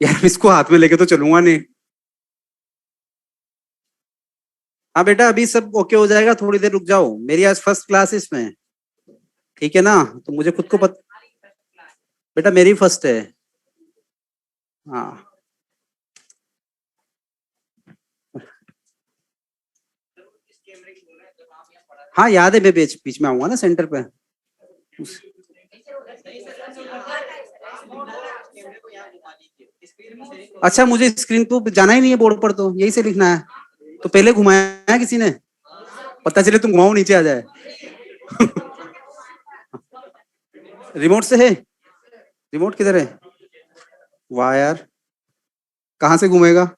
यार इसको हाथ में लेके तो चलूंगा नहीं। हाँ बेटा अभी सब ओके हो जाएगा, थोड़ी देर रुक जाओ, मेरी आज फर्स्ट क्लास इसमें। ठीक है ना, तो मुझे खुद को बेटा मेरी फर्स्ट है। हाँ। हाँ याद है, मैं बीच बीच में आऊंगा ना सेंटर पे। उस... अच्छा मुझे स्क्रीन पे जाना ही नहीं है, बोर्ड पर तो यही से लिखना है। तो पहले घुमाया किसी ने, पता चले तुम घुमाओ नीचे आ जाए। रिमोट से है? रिमोट किधर है? वाह यार, कहाँ से घूमेगा?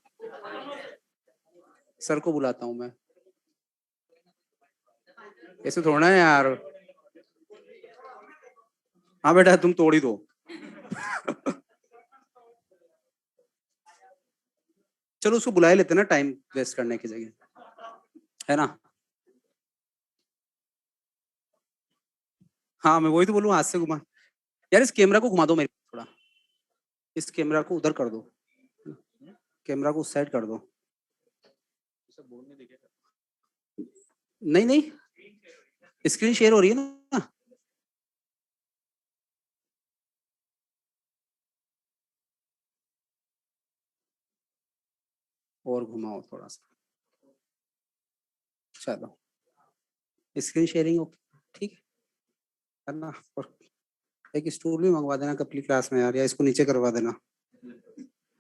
सर को बुलाता हूँ मैं। ऐसे थोड़ा है यार। हाँ बेटा तुम तोड़ ही दो। चलो उसको बुला लेते ना, टाइम वेस्ट करने की जगह, है ना। हाँ मैं वही तो बोलूँ, हाथ से घुमा। यार इस कैमरा को घुमा दो मेरे थोड़ा, इस कैमरा को उधर कर दो, कैमरा को उस साइड कर दो। नहीं नहीं, स्क्रीन शेयर हो रही है ना। और घुमाओ थोड़ा सा। चलो स्क्रीन शेयरिंग ठीक है ना। और एक स्टूल भी मंगवा देना कपली क्लास में यार, या इसको नीचे करवा देना,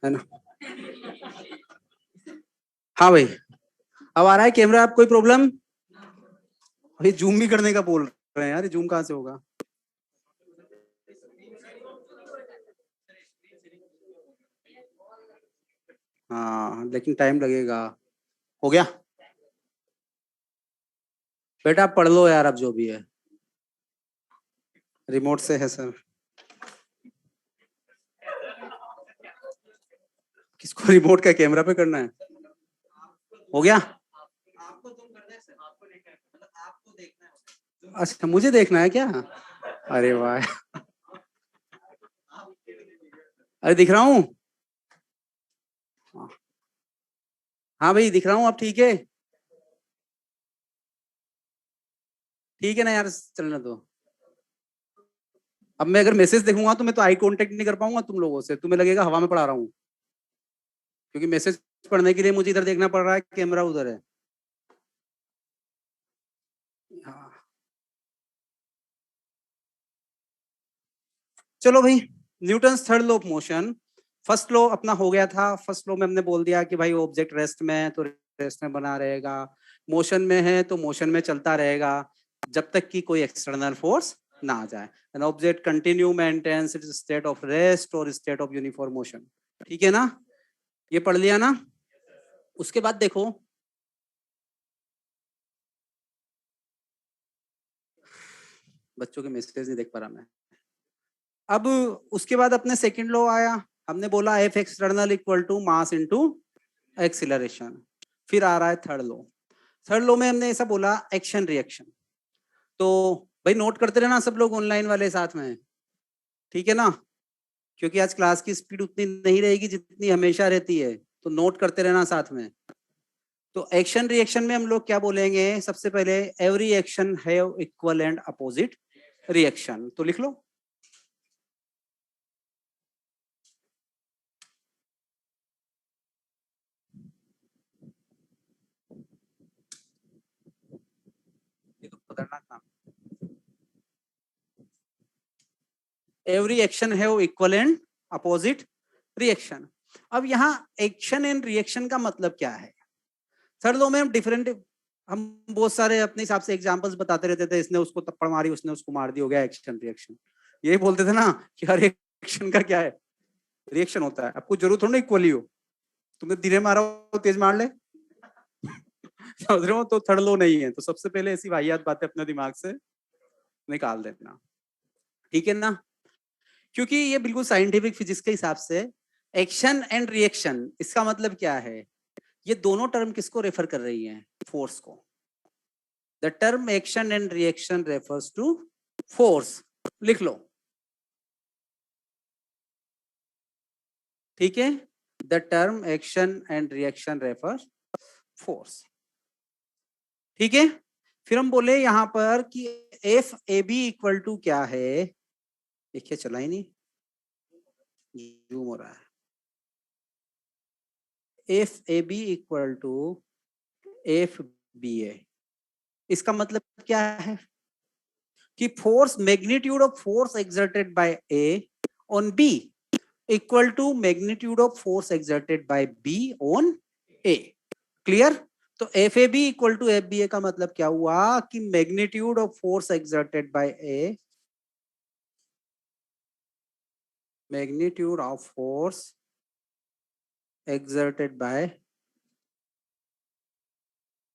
है ना। हाँ भाई, अब आ रहा है कैमरा, आप कोई प्रॉब्लम? भाई जूम भी करने का बोल रहे हैं यार, जूम कहाँ से होगा? हाँ लेकिन टाइम लगेगा। हो गया? बेटा आप पढ़ लो यार, अब जो भी है। रिमोट से है सर। किसको रिमोट का कैमरा पे करना है? हो गया? अच्छा मुझे देखना है क्या? अरे वाह। अरे दिख रहा हूँ। हाँ भाई दिख रहा हूँ, अब ठीक है? ठीक है ना यार, चलना दो। अब मैं अगर मैसेज देखूंगा तो मैं तो आई कांटेक्ट नहीं कर पाऊंगा तुम लोगों से, तुम्हें लगेगा हवा में पढ़ा रहा हूँ। क्योंकि मैसेज पढ़ने के लिए मुझे इधर देखना पड़ रहा है, कैमरा उधर है। हाँ। चलो भाई, Newton third law of motion. First law अपना हो गया था, फर्स्ट लॉ में हमने बोल दिया कि भाई ऑब्जेक्ट रेस्ट में है तो रेस्ट में बना रहेगा, मोशन में है तो मोशन में चलता रहेगा, जब तक कि कोई एक्सटर्नल फोर्स ना आ जाए। An object continue maintains its state of rest और स्टेट ऑफ यूनिफॉर्म मोशन। ठीक है ना, ये पढ़ लिया ना। उसके बाद देखो, बच्चों के मैसेज नहीं देख पा रहा मैं। अब उसके बाद अपने सेकंड लॉ आया, हमने बोला F external equal to mass into acceleration. फिर आ रहा है थर्ड लॉ। थर्ड लॉ में हमने ऐसा बोला एक्शन रिएक्शन। तो भाई नोट करते रहना सब लोग ऑनलाइन वाले साथ में, ठीक है ना। क्योंकि आज क्लास की स्पीड उतनी नहीं रहेगी जितनी हमेशा रहती है, तो नोट करते रहना साथ में। तो एक्शन रिएक्शन में हम लोग क्या बोलेंगे, सबसे पहले every action have equal and opposite reaction, तो लिख लो। ये तो खतरनाक नाम। Every action have equal and opposite reaction. अब यहाँ एक्शन एंड रिएक्शन का मतलब क्या है? थर्ड लॉ में हम डिफरेंट, हम बहुत सारे अपने हिसाब से एग्जांपल्स बताते रहते थे, इसने उसको थप्पड़ मारी उसने उसको मार दी, हो गया एक्शन रिएक्शन। यही बोलते थे ना कि हर एक्शन का क्या है, रिएक्शन होता है। आपको जरूरत हो ना इक्वली हो, तुमने धीरे मारा हो तेज मार ले। समझ रहे हो, तो थर्ड लॉ नहीं है। तो सबसे पहले ऐसी वाहियात बातें अपने दिमाग से निकाल देना, ठीक है ना। क्योंकि ये बिल्कुल साइंटिफिक फिजिक्स के हिसाब से एक्शन एंड रिएक्शन, इसका मतलब क्या है, ये दोनों टर्म किसको रेफर कर रही हैं? फोर्स को। The term action and reaction refers to force, लिख लो। ठीक है, the term action and reaction refers force. ठीक है, फिर हम बोले यहां पर कि F A B equal to क्या है, देखिए चला ही नहीं, जूम हो रहा है। F A B equal to F B A, इसका मतलब क्या है कि force, magnitude of force exerted by A on B equal to magnitude of force exerted by B on A. Clear? तो F A B equal to F B A का मतलब क्या हुआ कि magnitude of force exerted by A, magnitude of force exerted by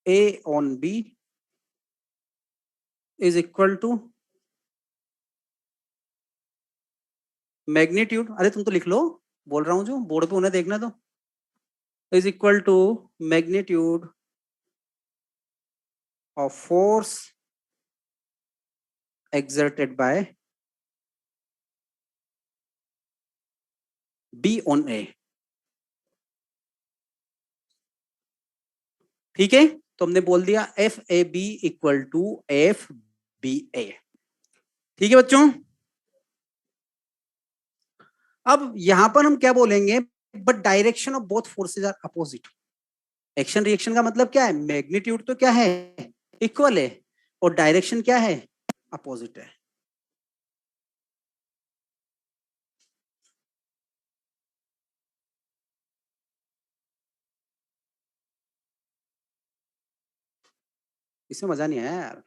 A on B is equal to magnitude, अरे तुम तो लिख लो, बोल रहा हूं जो बोर्ड पे उन्हें देखना, तो is equal to magnitude of force exerted by B on A। ठीक है, तो हमने बोल दिया F A B equal to F B A. ठीक है बच्चों, अब यहां पर हम क्या बोलेंगे, but direction of both forces are opposite. Action reaction का मतलब क्या है, मैग्नीट्यूड तो क्या है, इक्वल है, और डायरेक्शन क्या है, अपोजिट है। इसमें मजा नहीं आया यार,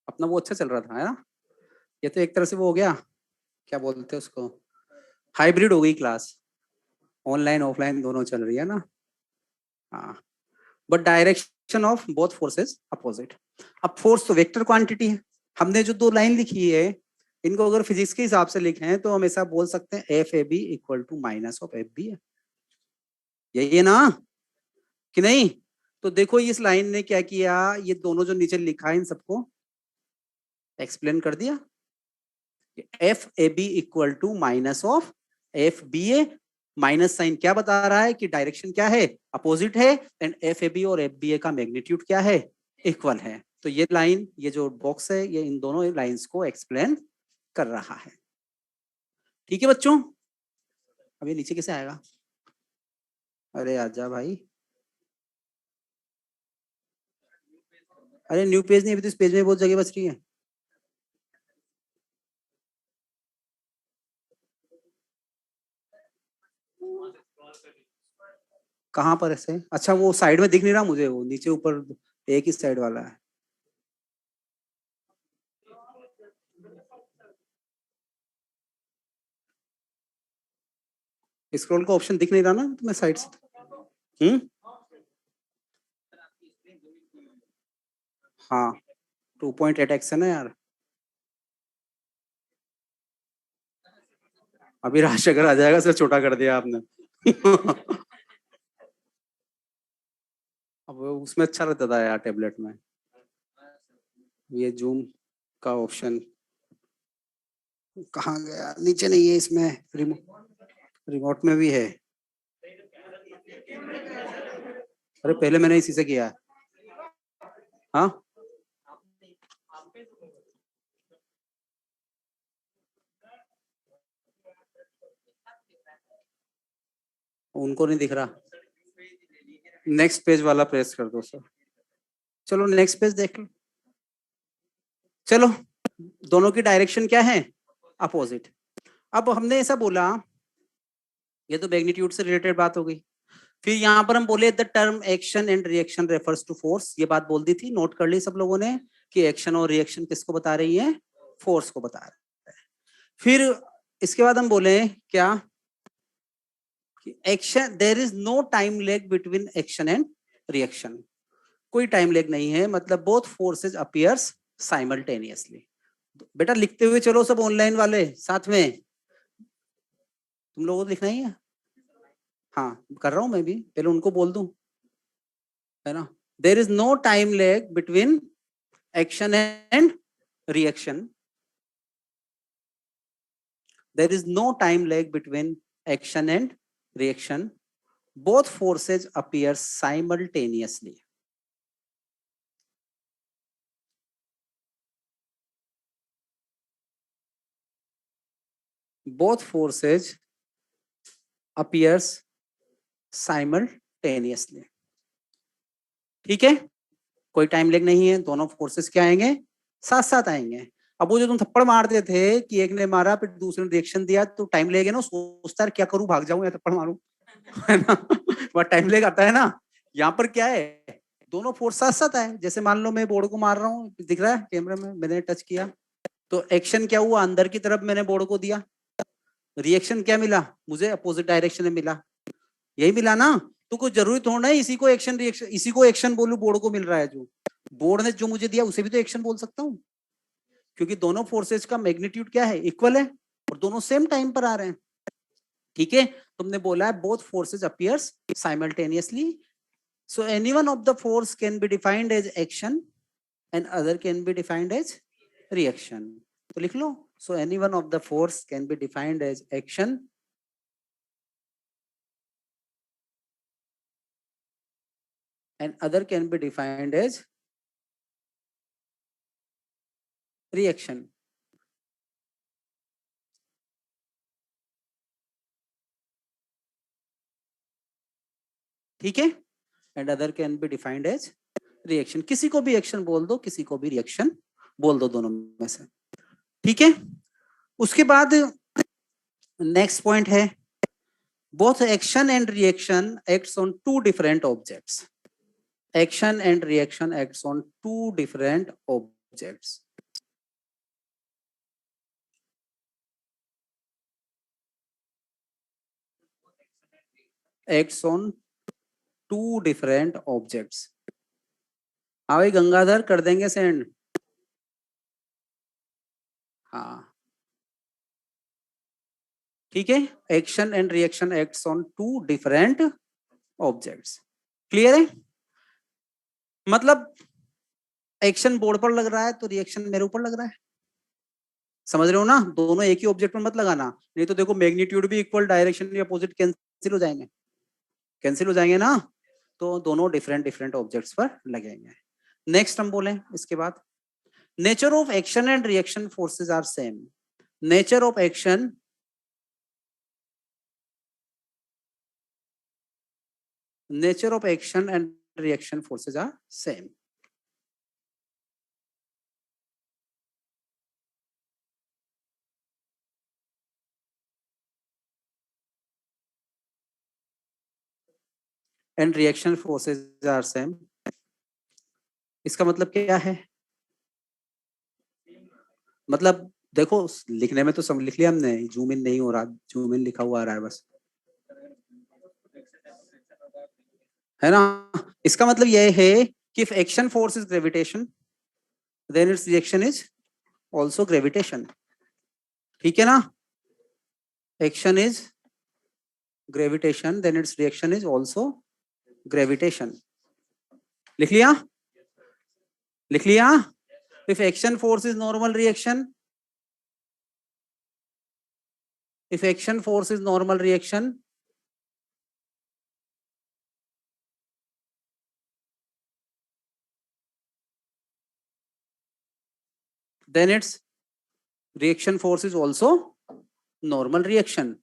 अपना वो अच्छा चल रहा था, है ना। ये तो एक तरह से वो हो गया, क्या बोलते हैं उसको, हाइब्रिड हो गई क्लास, ऑनलाइन ऑफलाइन दोनों चल रही है ना। हाँ, but direction of both forces opposite. अब फोर्स तो वेक्टर क्वांटिटी है, हमने जो दो लाइन लिखी है इनको अगर फिजिक्स के हिसाब से लिखे हैं तो हम ऐसा बोल सकते हैं F A B equal to minus of F B है, यही है ना कि नहीं। तो देखो इस लाइन ने क्या किया, ये दोनों जो नीचे लिखा है इन सबको एक्सप्लेन कर दिया। F A B equal to minus of F B A, minus sign क्या बता रहा है कि डायरेक्शन क्या है, अपोजिट है, एंड एफ ए बी और एफ बी ए का मैग्नीट्यूड क्या है, इक्वल है। तो ये लाइन, ये जो बॉक्स है, ये इन दोनों लाइंस को एक्सप्लेन कर रहा है। ठीक है बच्चों, अब ये नीचे कैसे आएगा, अरे आजा भाई, अरे न्यू पेज नहीं, अभी तो इस पेज में बहुत जगह बच रही है। कहाँ पर ऐसे, अच्छा वो साइड में दिख नहीं रहा मुझे, वो नीचे ऊपर एक ही साइड वाला है। स्क्रॉल का ऑप्शन दिख नहीं रहा ना तुम्हें साइड से। हाँ 2.8 एक्शन है यार, अभी राजशेखर आ जाएगा, सिर्फ छोटा कर दिया आपने। अब उसमें अच्छा रहता था यार टेबलेट में, ये जूम का ऑप्शन कहाँ गया, नीचे नहीं है इसमें, रिमोट में भी है। अरे पहले मैंने इसी से किया है। हाँ उनको नहीं दिख रहा, नेक्स्ट पेज वाला प्रेस कर दो सर। चलो नेक्स्ट पेज देख लो। चलो, दोनों की डायरेक्शन क्या है, अपोजिट। अब हमने ऐसा बोला, ये तो मैग्नीट्यूड से रिलेटेड बात हो गई। फिर यहाँ पर हम बोले the term action and reaction refers to force, ये बात बोल दी थी, नोट कर ली सब लोगों ने कि एक्शन और रिएक्शन किसको बता रही है, फोर्स को बता रही है। फिर इसके बाद हम बोले क्या, action, there is no time lag between action and reaction, कोई टाइम लेग नहीं है, मतलब बोथ फोर्सेज अपीयर्स साइमल्टेनियसली। बेटा लिखते हुए चलो सब ऑनलाइन वाले साथ में, तुम लोगों को लिखना ही है। हाँ कर रहा हूं मैं भी, पहले उनको बोल दूं, है ना। There is no time lag between action and reaction, there is no time lag between action and reaction, both forces appear simultaneously. Both forces appears simultaneously. ठीक है, कोई टाइम लेग नहीं है, दोनों फोर्सेस क्या आएंगे, साथ साथ आएंगे. अब वो जो तुम थप्पड़ मारते थे कि एक ने मारा फिर दूसरे ने रिएक्शन दिया, तो टाइम लेगे ना, सोचता है क्या करूं, भाग जाऊं या थप्पड़ मारूं, है ना. वह टाइम लेग आता है ना. यहाँ पर क्या है, दोनों फोर्स साथ साथ आए. जैसे मान लो मैं बोर्ड को मार रहा हूँ, दिख रहा है कैमरे में, मैंने टच किया तो एक्शन क्या हुआ, अंदर की तरफ मैंने बोर्ड को दिया. रिएक्शन क्या मिला मुझे, अपोजिट डायरेक्शन में मिला. यही मिला ना. तो कोई जरूरी थोड़ा है इसी को एक्शन रिएक्शन, इसी को एक्शन बोलूं, बोर्ड को मिल रहा है जो बोर्ड ने जो मुझे दिया उसे भी तो एक्शन बोल सकता हूँ, क्योंकि दोनों फोर्सेस का मैग्नीट्यूड क्या है, इक्वल है, और दोनों सेम टाइम पर आ रहे हैं. ठीक है, तुमने बोला है both forces appears simultaneously, so any one of the force can be defined as action and other can be defined as reaction. तो लिख लो, so any one of the force can be defined as action and other can be defined as reaction. ठीक है, and other can be defined as reaction. किसी को भी action बोल दो, किसी को भी रिएक्शन बोल दो, दोनों में से. ठीक है, उसके बाद नेक्स्ट पॉइंट है, both action and reaction acts on two different objects. Action and reaction acts on two different objects. Acts on two different objects. हाँ भाई गंगाधर, कर देंगे सेंड. हाँ ठीक है, action and reaction acts on two different objects. Clear है, मतलब action board पर लग रहा है तो रिएक्शन मेरे ऊपर लग रहा है. समझ रहे हो ना, दोनों एक ही ऑब्जेक्ट में मत लगाना, नहीं तो देखो मैग्नीट्यूड भी इक्वल, डायरेक्शन भी अपोजिट, कैंसिल हो जाएंगे, कैंसिल हो जाएंगे ना. तो दोनों डिफरेंट डिफरेंट ऑब्जेक्ट्स पर लगेंगे. नेक्स्ट हम बोले इसके बाद, nature of action and reaction forces are same. Nature of action and reaction forces are same. And reaction forces are same. इसका मतलब क्या है, मतलब देखो लिखने में तो सब लिख लिया हमने, जूम इन नहीं हो रहा, जूम इन लिखा हुआ आ रहा है बस, है ना. इसका मतलब यह है कि if action force is gravitation then its reaction is also gravitation. ठीक है ना, action is gravitation then its reaction is also gravitation. लिख लिया, लिख लिया. if action force is normal reaction, if action force is normal reaction, then its reaction force is also normal reaction.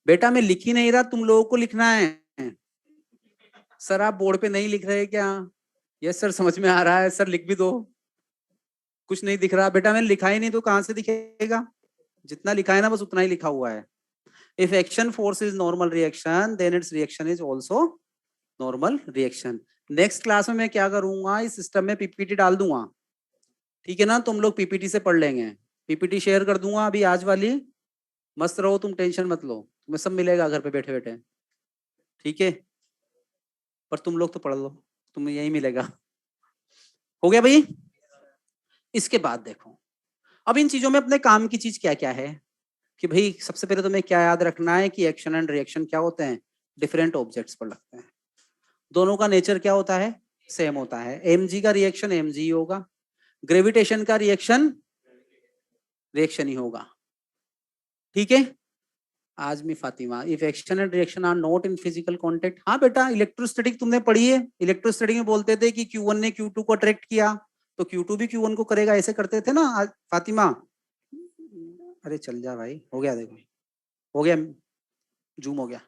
बेटा मैं लिख ही नहीं रहा, तुम लोगों को लिखना है. सर आप बोर्ड पे नहीं लिख रहे क्या, यस सर समझ में आ रहा है सर, लिख भी दो. कुछ नहीं दिख रहा बेटा, मैंने लिखा ही नहीं तो कहां से दिखेगा, जितना लिखा है ना बस उतना ही लिखा हुआ है. If action force is normal reaction then its reaction is also normal reaction. Next class में मैं क्या करूंगा, इस सिस्टम में पीपीटी डाल दूंगा. ठीक है ना, तुम लोग पीपीटी से पढ़ लेंगे, पीपीटी शेयर कर दूंगा अभी आज वाली. मस्त रहो, तुम टेंशन मत लो, तुम्हें सब मिलेगा घर पे बैठे बैठे. ठीक है, पर तुम लोग तो पढ़ लो, तुम्हें यही मिलेगा. हो गया भाई. इसके बाद देखो, अब इन चीजों में अपने काम की चीज क्या क्या है, कि भाई सबसे पहले तुम्हें क्या याद रखना है कि एक्शन एंड रिएक्शन क्या होते हैं, डिफरेंट ऑब्जेक्ट्स पर लगते हैं. दोनों का नेचर क्या होता है, सेम होता है. mg का रिएक्शन mg होगा, ग्रेविटेशन का रिएक्शन रिएक्शन ही होगा. ठीक है। Azmi Fatima, if action and reaction are not in physical contact. हाँ बेटा, इलेक्ट्रोस्टैटिक तुमने पढ़ी है। इलेक्ट्रोस्टैटिक में बोलते थे कि Q1 ने Q2 को अट्रैक्ट किया तो Q2 भी Q1 को करेगा, ऐसे करते थे ना फातिमा। अरे चल जा भाई, हो गया, देखो हो गया, जूम हो गया।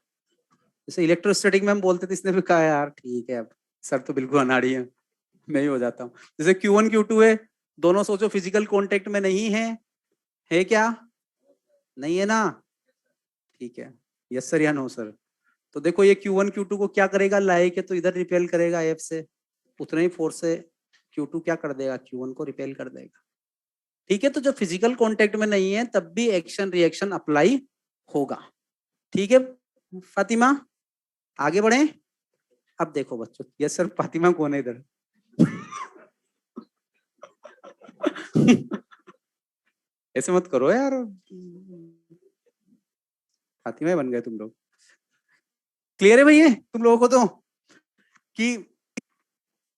जैसे इलेक्ट्रोस्टैटिक में हम बोलते थे, इसने भी कहा यार ठीक है, अब सर तो बिल्कुल अनाड़ी है, मैं ही हो जाता हूँ। जैसे Q1 Q2 है, दोनों सोचो फिजिकल कांटेक्ट में नहीं है क्या? नहीं है ना? ठीक है, यस सर या नो सर? तो देखो ये Q1 Q2 को क्या करेगा, लाएके तो इधर रिपेल करेगा F से, उतने ही फोर्स से Q2 क्या कर देगा, Q1 को रिपेल कर देगा। ठीक है, तो जब फिजिकल कांटेक्ट में नहीं है तब भी एक्शन रिएक्शन अप्लाई होगा। ठीक है फातिमा, आगे बढ़े। अब देखो बच्चों, यस सर, फातिमा कौन है इधर? ऐसे मत करो यार, फातिमा बन गए तुम लोग। क्लियर है भैया तुम लोगों को तो कि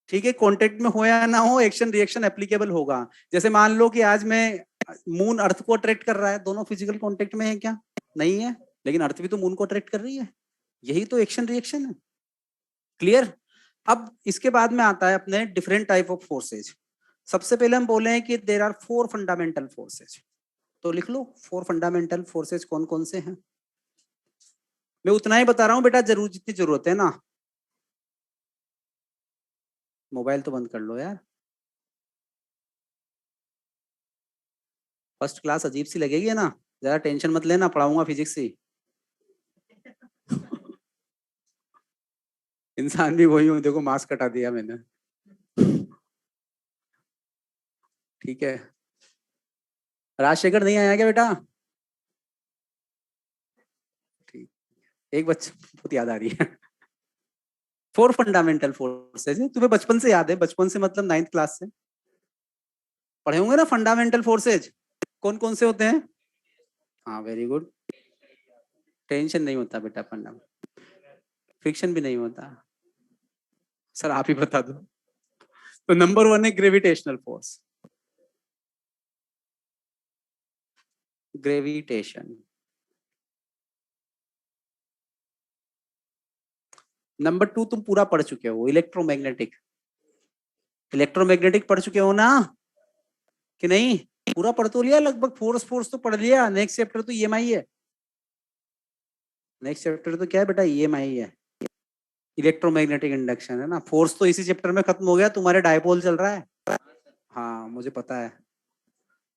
ठीक है, कांटेक्ट में हो या ना हो, एक्शन रिएक्शन एप्लीकेबल होगा। जैसे मान लो कि आज मैं, मून अर्थ को अट्रैक्ट कर रहा है, दोनों फिजिकल कांटेक्ट में है क्या? नहीं है, लेकिन अर्थ भी तो मून को अट्रैक्ट कर रही है, यही तो एक्शन रिएक्शन है। क्लियर? अब इसके बाद में आता है अपने डिफरेंट टाइप ऑफ फोर्सेज। सबसे पहले हम बोले हैं कि देयर आर 4 फंडामेंटल फोर्सेज, तो लिख लो 4 फंडामेंटल फोर्सेज कौन कौन से हैं। मैं उतना ही बता रहा हूं बेटा, जरूर जितनी जरूरत है ना। मोबाइल तो बंद कर लो यार, फर्स्ट क्लास अजीब सी लगेगी ना, ज्यादा टेंशन मत लेना, पढ़ाऊंगा फिजिक्स ही। इंसान भी वही हूँ, देखो मास्क हटा दिया मैंने। ठीक है, राजशेखर नहीं आया क्या बेटा? ठीक, एक बच्चा बहुत याद आ रही है। 4 फंडामेंटल फोर्सेज है, तुम्हें बचपन से याद है, बचपन से मतलब 9th क्लास से पढ़े होंगे ना फंडामेंटल फोर्सेज, कौन कौन से होते हैं? हाँ वेरी गुड, टेंशन नहीं होता बेटा, फंडामेंटल फ्रिक्शन भी नहीं होता। सर आप ही बता दो। तो नंबर 1 है ग्रेविटेशनल फोर्स, ग्रेविटेशन। नंबर 2 तुम पूरा पढ़ चुके हो, इलेक्ट्रोमैग्नेटिक। इलेक्ट्रोमैग्नेटिक पढ़ चुके हो ना कि नहीं? पूरा पढ़ तो लिया लगभग, फोर्स फोर्स तो पढ़ लिया। नेक्स्ट चैप्टर तो ईएमआई है, नेक्स्ट चैप्टर तो क्या है बेटा, ईएमआई है, इलेक्ट्रोमैग्नेटिक इंडक्शन है ना। फोर्स तो इसी चैप्टर में खत्म हो गया, तुम्हारे डायपोल चल रहा है। हाँ मुझे पता है।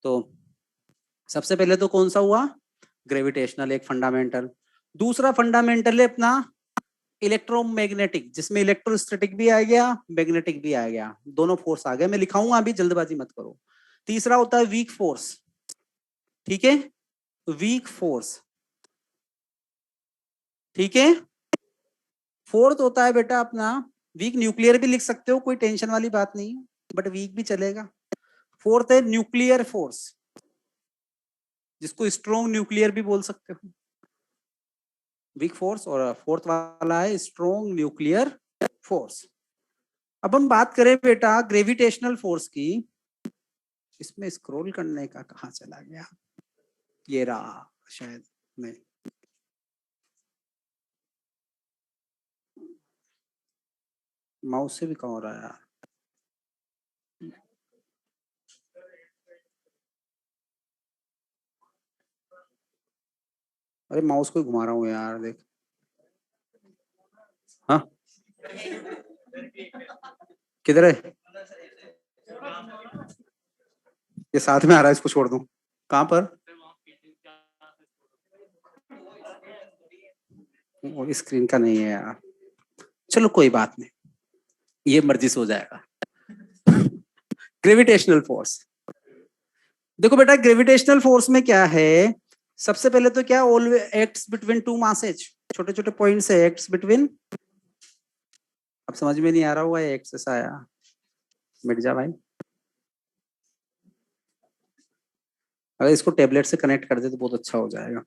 तो सबसे पहले तो कौन सा हुआ, ग्रेविटेशनल, एक फंडामेंटल। दूसरा फंडामेंटल है अपना इलेक्ट्रोमैग्नेटिक, जिसमें इलेक्ट्रोस्टैटिक भी आ गया, मैग्नेटिक भी आ गया, दोनों फोर्स आ गए। मैं लिखाऊंगा अभी, जल्दबाजी मत करो। तीसरा होता है वीक फोर्स, ठीक है, वीक फोर्स, ठीक है। फोर्थ होता है बेटा अपना वीक, न्यूक्लियर भी लिख सकते हो, कोई टेंशन वाली बात नहीं है, बट वीक भी चलेगा। फोर्थ है न्यूक्लियर फोर्स, जिसको स्ट्रॉन्ग न्यूक्लियर भी बोल सकते हो, वीक फोर्स। और फोर्थ वाला है स्ट्रॉन्ग न्यूक्लियर फोर्स। अब हम बात करें बेटा ग्रेविटेशनल फोर्स की, इसमें स्क्रॉल करने का कहाँ चला गया, ये रहा शायद, नहीं माउस से भी कहाँ हो रहा है यार। अरे माउस को घुमा रहा हूँ यार, देख। हाँ किधर है, ये साथ में आ रहा है, इसको छोड़ दूं? कहाँ पर? वो स्क्रीन का नहीं है यार, चलो कोई बात नहीं, ये मर्जी से हो जाएगा। ग्रेविटेशनल फोर्स, देखो बेटा ग्रेविटेशनल फोर्स में क्या है, सबसे पहले तो क्या, always acts between two masses, छोटे छोटे पॉइंट्स है, एक्ट्स बिटवीन। अब समझ में नहीं आ रहा हुआ है, एक्स ऐसा आया, मिट जा भाई। अगर इसको टेबलेट से कनेक्ट कर दे तो बहुत अच्छा हो जाएगा।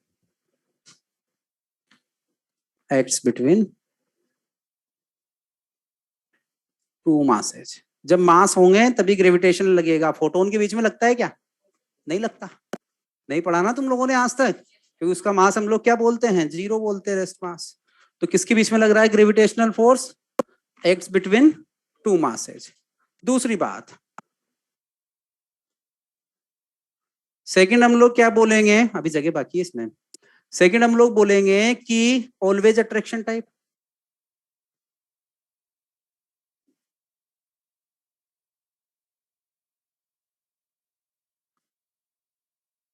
एक्ट्स बिटवीन टू मासेज, जब मास होंगे तभी ग्रेविटेशन लगेगा। फोटोन के बीच में लगता है क्या? नहीं लगता, नहीं पढ़ा ना तुम लोगों ने आज तक। क्योंकि उसका मास हम लोग क्या बोलते हैं, 0 बोलते हैं, रेस्ट मास। तो किसके बीच में लग रहा है gravitational force, acts between two masses. दूसरी बात, सेकंड हम लोग क्या बोलेंगे, अभी जगह बाकी है इसमें, सेकंड हम लोग बोलेंगे कि ऑलवेज अट्रैक्शन टाइप।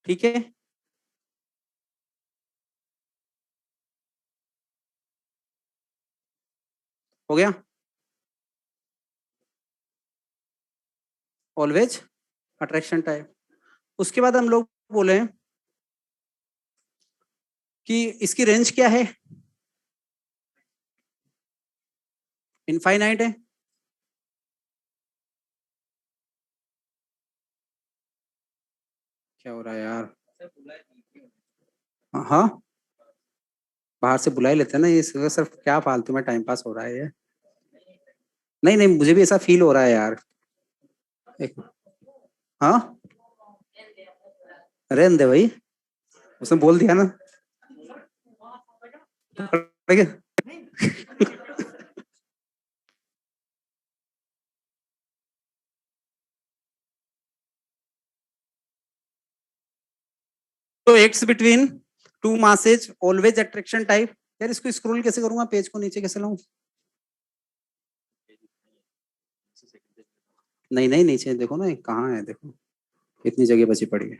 ठीक है, हो गया, ऑलवेज अट्रैक्शन टाइप। उसके बाद हम लोग बोले कि इसकी रेंज क्या है, इनफाइनाइट है। क्या हो रहा है यार, हाँ बाहर से बुला ही लेते हैं ना, ये सिर्फ क्या फालतू में टाइम पास हो रहा है ये। नहीं नहीं, मुझे भी ऐसा फील हो रहा है यार। एक, हाँ रहने दे भाई, उसने बोल दिया ना। तो x between two masses always attraction type. यार इसको स्क्रॉल कैसे करूंगा, पेज को नीचे कैसे लाऊं? नहीं नहीं, नीचे देखो ना, कहाँ है, देखो इतनी जगह बची पड़ी है।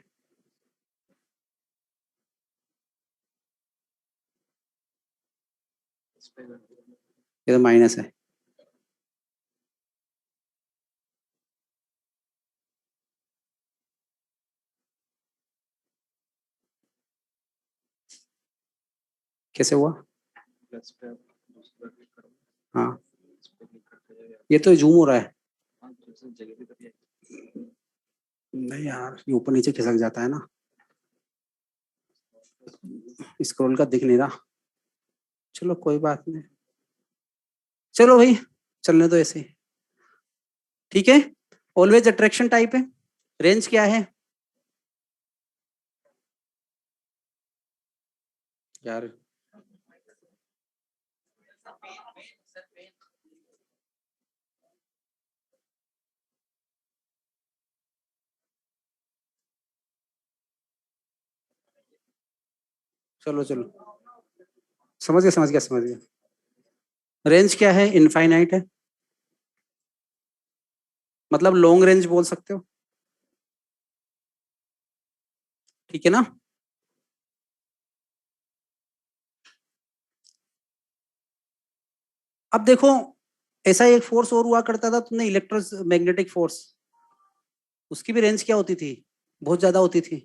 ये तो माइनस है। कैसे हुआ? हाँ ये तो जूम हो रहा है। नहीं यार, ये ऊपर नीचे खिसक जाता है ना, स्क्रॉल का दिख नहीं रहा। चलो कोई बात नहीं, चलो भाई चलने दो ऐसे ही। ठीक है, ऑलवेज अट्रैक्शन टाइप है, रेंज क्या है यार? चलो चलो, समझ गया समझ गया समझ गया। रेंज क्या है, इनफाइनाइट है, मतलब लॉन्ग रेंज बोल सकते हो। ठीक है ना? अब देखो, ऐसा एक फोर्स और हुआ करता था, तुमने इलेक्ट्रोमैग्नेटिक फोर्स, उसकी भी रेंज क्या होती थी, बहुत ज्यादा होती थी।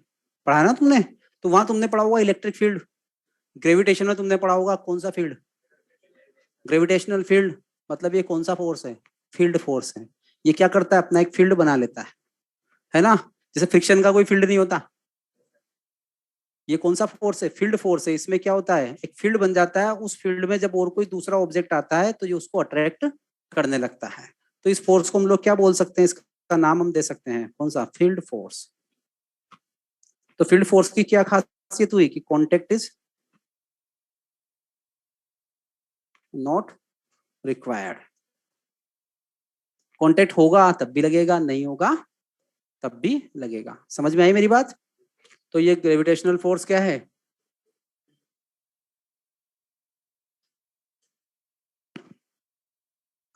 पढ़ा ना तुमने? तो वहां तुमने पढ़ा होगा इलेक्ट्रिक फील्ड, ग्रेविटेशन में तुमने पढ़ा होगा कौन सा फील्ड, ग्रेविटेशनल फील्ड। मतलब ये कौन सा फोर्स है, फील्ड फोर्स है। ये क्या करता है, अपना एक फील्ड बना लेता है ना? जैसे फ्रिक्शन का कोई फील्ड नहीं होता, ये कौन सा फोर्स है, फील्ड फोर्स है। इसमें क्या होता है, एक फील्ड बन जाता है, उस फील्ड में जब और कोई दूसरा ऑब्जेक्ट आता है तो ये उसको अट्रैक्ट करने लगता है। तो इस फोर्स को हम लोग क्या बोल सकते हैं, इसका नाम हम दे सकते हैं कौन सा, फील्ड फोर्स। तो फील्ड फोर्स की क्या खासियत हुई कि contact is not required. Contact होगा तब भी लगेगा, नहीं होगा तब भी लगेगा। समझ में आई मेरी बात? तो ये ग्रेविटेशनल फोर्स क्या है,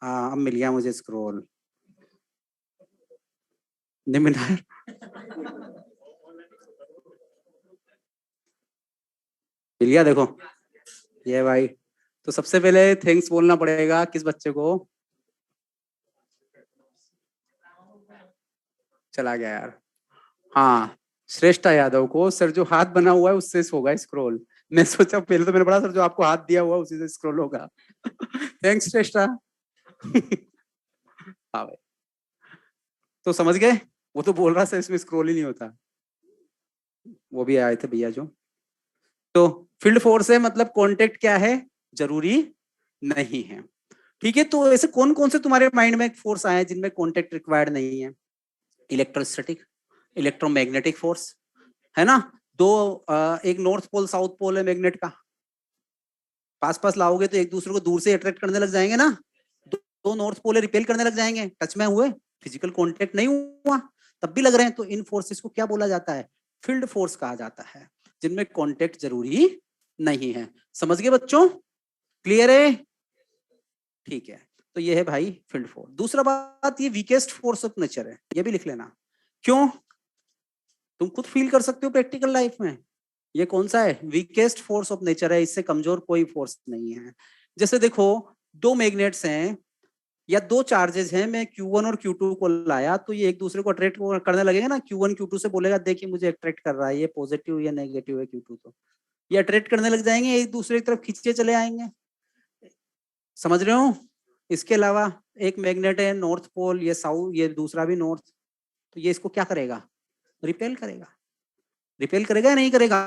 हाँ अब मिल गया मुझे स्क्रॉल, नहीं मिला है? मिल गया देखो, ये भाई। तो सबसे पहले थैंक्स बोलना पड़ेगा किस बच्चे को, चला गया यार, हाँ श्रेष्ठा यादव को। सर जो हाथ बना हुआ है उससे होगा स्क्रॉल। मैं सोचा पहले तो मैंने पढ़ा सर जो आपको हाथ दिया हुआ उसी से स्क्रॉल होगा। थैंक्स श्रेष्ठा। हाँ भाई, तो समझ गए, वो तो बोल रहा सर इसमें स्क्रॉल ही नहीं होता। वो भी आए थे भैया जो। तो फील्ड फोर्स है, मतलब कांटेक्ट क्या है, जरूरी नहीं है। ठीक है, तो ऐसे कौन कौन से तुम्हारे माइंड में फोर्स आए हैं जिनमें कांटेक्ट रिक्वायर्ड नहीं है? इलेक्ट्रोस्टैटिक, इलेक्ट्रोमैग्नेटिक फोर्स, है ना? एक नॉर्थ पोल साउथ पोल है मैग्नेट का, पास पास लाओगे तो एक दूसरे को दूर से अट्रैक्ट करने लग जाएंगे ना। दो नॉर्थ पोल रिपेल करने लग जाएंगे, टच में हुए, फिजिकल कांटेक्ट नहीं हुआ तब भी लग रहे हैं, तो इन फोर्सेस को क्या बोला जाता है? फील्ड फोर्स कहा जाता है, जिनमें कांटेक्ट जरूरी नहीं है। समझ गए बच्चों? क्लियर है? ठीक है, तो ये है भाई फील्ड फोर्स। दूसरा बात, ये वीकेस्ट फोर्स ऑफ नेचर है, ये भी लिख लेना। क्यों? तुम खुद फील कर सकते हो प्रैक्टिकल लाइफ में, ये कौन सा है? वीकेस्ट फोर्स ऑफ नेचर है, इससे कमजोर कोई फोर्स नहीं है। जैसे देखो, दो मैग्नेट्स हैं या दो चार्जेस हैं, मैं Q1 और Q2 को लाया, तो ये एक दूसरे को अट्रैक्ट करने लगेगा ना। Q1 Q2 से बोलेगा देखिए मुझे अट्रैक्ट कर रहा है, ये पॉजिटिव या नेगेटिव है Q2, तो ये अट्रैक्ट करने लग जाएंगे, एक दूसरे की तरफ खींचते चले आएंगे। समझ रहे हो? इसके अलावा एक मैग्नेट है नॉर्थ पोल, ये साउथ, ये दूसरा भी नॉर्थ, तो ये इसको क्या करेगा? रिपेल करेगा। रिपेल करेगा या नहीं करेगा?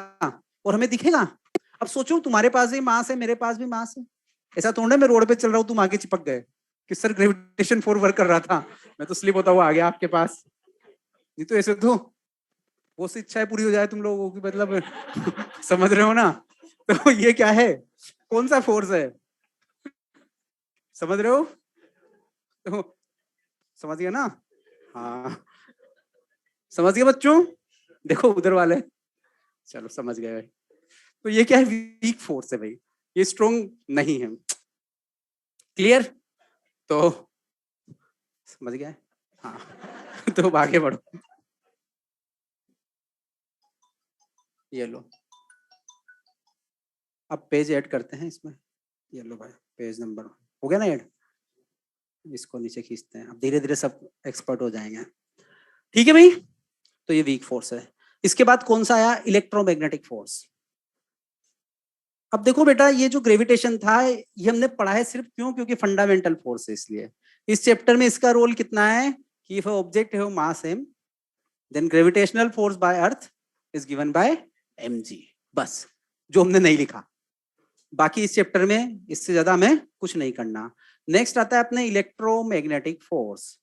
और हमें दिखेगा। अब सोचो, तुम्हारे पास भी मास है, मेरे पास भी मास है, ऐसा थोड़ा मैं रोड पे चल रहा हूँ तुम आगे चिपक गए कि सर ग्रेविटेशन फोर्स वर्क कर रहा था, मैं तो स्लिप होता हुआ आ गया आपके पास। नहीं तो ऐसे तो वो सी इच्छाएं पूरी हो जाए तुम लोगों की, मतलब समझ रहे हो ना? तो ये क्या है? कौन सा फोर्स है? समझ रहे हो? तो समझ गया ना? हाँ, समझ गए बच्चों? देखो उधर वाले, चलो समझ गए। तो ये क्या है? वीक फोर्स है भाई, ये स्ट्रॉन्ग नहीं है। क्लियर? तो समझ गए? हाँ तो आगे बढ़ो। ये लो, अब पेज ऐड करते हैं इसमें। ये लो भाई, पेज नंबर हो गया ना ऐड, इसको नीचे खींचते हैं, अब धीरे धीरे सब एक्सपर्ट हो जाएंगे। ठीक है भाई, तो ये वीक फोर्स है। इसके बाद कौन सा आया? Electromagnetic force. अब देखो बेटा, ये जो ग्रेविटेशन था ये हमने पढ़ा है सिर्फ क्यों? क्योंकि फंडामेंटल फोर्स है, इसलिए इस चैप्टर में इसका रोल कितना है कि if object have mass m, then gravitational force by earth is given by mg। बस, जो हमने नहीं लिखा। बाकी इस चैप्टर में इससे ज्यादा हमें कुछ नहीं करना। नेक्स्ट आता है अपने इलेक्ट्रोमैग्नेटिक फोर्स।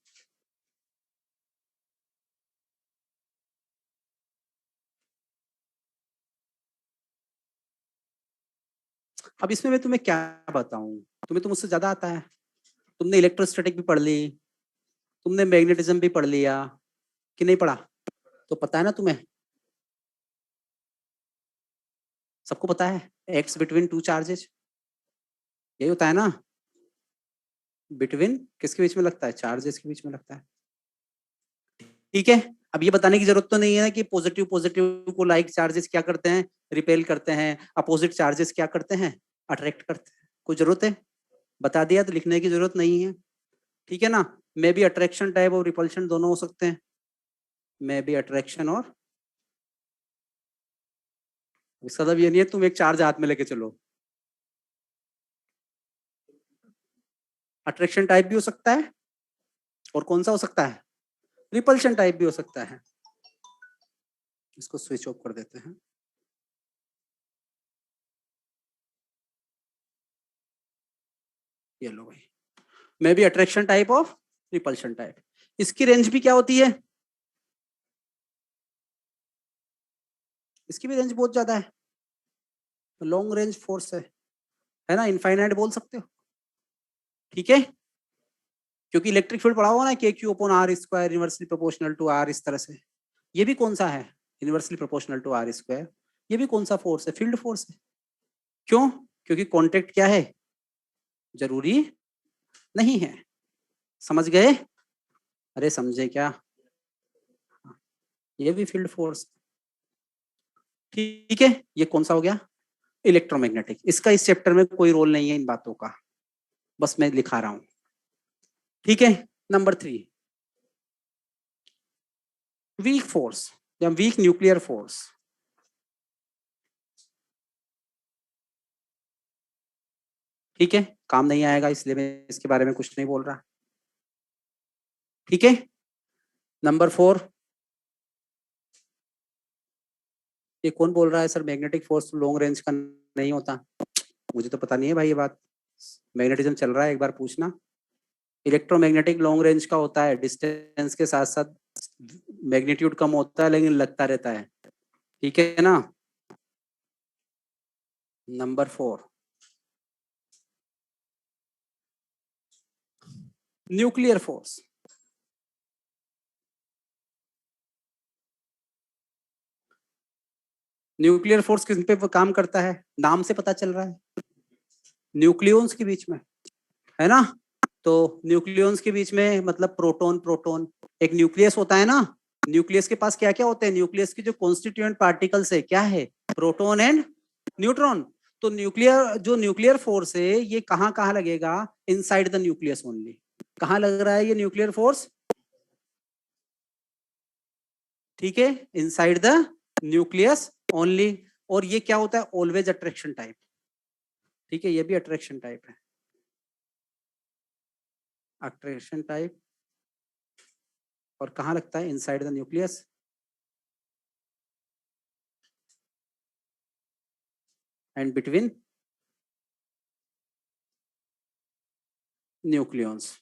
अब इसमें मैं तुम्हें क्या बताऊं, तुम्हें तो मुझसे ज्यादा आता है। तुमने इलेक्ट्रोस्टैटिक भी पढ़ ली, तुमने मैग्नेटिज्म भी पढ़ लिया कि नहीं पढ़ा? तो पता है ना तुम्हें, सबको पता है एक्स बिटवीन टू चार्जेस, यही होता है ना। बिटवीन किसके बीच में लगता है? चार्जेस के बीच में लगता है। ठीक है, अब ये बताने की जरूरत तो नहीं है कि पॉजिटिव पॉजिटिव को लाइक चार्जेस क्या करते हैं? रिपेल करते हैं। अपोजिट चार्जेस क्या करते हैं? अट्रैक्ट करते हैं। कोई जरूरत है? बता दिया तो लिखने की जरूरत नहीं है। ठीक है ना? मे बी अट्रैक्शन टाइप और रिपल्शन दोनों हो सकते हैं। मे बी अट्रैक्शन और, इसका मतलब ये नहीं है तुम एक चार्ज हाथ में लेके चलो। अट्रैक्शन टाइप भी हो सकता है, और कौन सा हो सकता है? रिपल्शन टाइप भी हो सकता है। इसको स्विच ऑफ कर देते हैं। ये लो भाई, may be attraction type of repulsion type. इसकी रेंज भी क्या होती है? इसकी भी रेंज बहुत ज्यादा है, लॉन्ग रेंज फोर्स है ना, इनफाइनाइट बोल सकते हो। ठीक है, क्योंकि इलेक्ट्रिक फील्ड पढ़ा होगा ना, K Q upon R square inversely proportional to R, इस तरह से। ये भी कौन सा है? Inversely proportional to R square. ये भी कौन सा फोर्स है? फील्ड फोर्स है। क्यों? क्योंकि कॉन्टेक्ट क्या है? जरूरी नहीं है। समझ गए? अरे समझे क्या? ये भी फील्ड फोर्स। ठीक है, ये कौन सा हो गया? इलेक्ट्रोमैग्नेटिक। इसका इस चैप्टर में कोई रोल नहीं है इन बातों का, बस मैं लिखा रहा हूं। ठीक है, नंबर 3, वीक फोर्स या वीक न्यूक्लियर फोर्स। ठीक है, काम नहीं आएगा इसलिए मैं इसके बारे में कुछ नहीं बोल रहा। ठीक है, नंबर 4, ये कौन बोल रहा है sir magnetic force long range का नहीं होता? मुझे तो पता नहीं है भाई ये बात। मैग्नेटिज्म चल रहा है, एक बार पूछना। इलेक्ट्रोमैग्नेटिक लॉन्ग रेंज का होता है, डिस्टेंस के साथ साथ मैग्नीट्यूड कम होता है लेकिन लगता रहता है। ठीक है ना। Number 4, nuclear force. Nuclear force किस पे काम करता है, नाम से पता चल रहा है, न्यूक्लियॉन्स के बीच में, है ना। तो न्यूक्लियॉन्स के बीच में मतलब प्रोटॉन प्रोटॉन, एक न्यूक्लियस होता है ना, न्यूक्लियस के पास क्या क्या होते हैं, न्यूक्लियस की जो कॉन्स्टिट्यूएंट पार्टिकल्स है क्या है, प्रोटॉन एंड न्यूट्रॉन। तो न्यूक्लियर फोर्स है ये कहाँ कहाँ लगेगा, इनसाइड द न्यूक्लियस ओनली। कहाँ लग रहा है ये न्यूक्लियर फोर्स, ठीक है, इनसाइड द न्यूक्लियस ओनली। और ये क्या होता है, ऑलवेज अट्रैक्शन टाइप, ठीक है, ये भी अट्रैक्शन टाइप है, अट्रैक्शन टाइप। और कहाँ लगता है, inside the nucleus and between nucleons,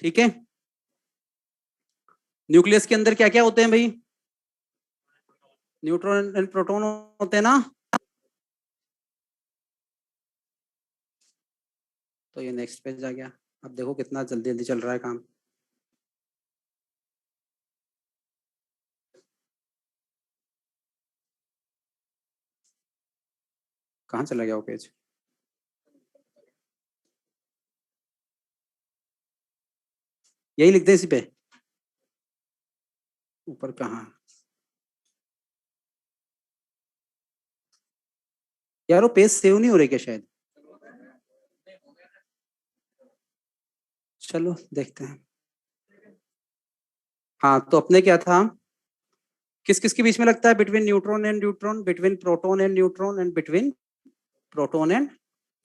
ठीक है। न्यूक्लियस के अंदर क्या क्या होते हैं भाई, न्यूट्रॉन एंड प्रोटॉन होते हैं ना। तो ये नेक्स्ट पेज आ गया, अब देखो कितना जल्दी जल्दी चल रहा है काम। कहाँ चला गया वो पेज, यही लिखते हैं इसी पे, ऊपर कहाँ, यार वो पेज सेव नहीं हो रहे क्या शायद, चलो देखते हैं। हाँ तो अपने क्या था, किस किस के बीच में लगता है, between neutron and neutron, between proton and neutron and between proton and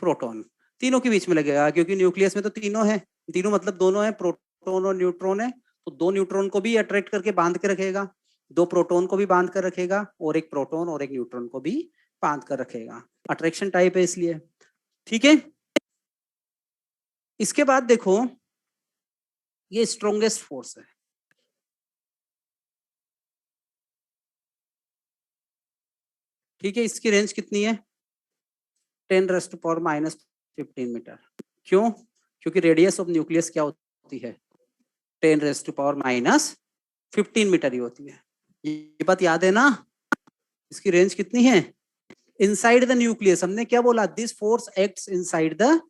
proton, तीनों के बीच में लगेगा, क्योंकि न्यूक्लियस में तो तीनों है, तीनों मतलब दोनों है, प्रोटॉन और न्यूट्रॉन है। तो दो न्यूट्रॉन को भी अट्रैक्ट करके बांध के रखेगा, दो प्रोटॉन को भी बांध कर रखेगा, और एक प्रोटॉन और एक न्यूट्रॉन को भी बांध कर रखेगा, अट्रैक्शन टाइप है इसलिए, ठीक है। इसके बाद देखो, ये स्ट्रॉन्गेस्ट फोर्स है, ठीक है, इसकी रेंज कितनी है, 10⁻⁻15 मीटर। क्यों, क्योंकि रेडियस ऑफ न्यूक्लियस क्या होती है, 10⁻⁻15 मीटर ही होती है, ये बात याद है ना। इसकी रेंज कितनी है, इनसाइड द न्यूक्लियस, हमने क्या बोला, this force acts inside the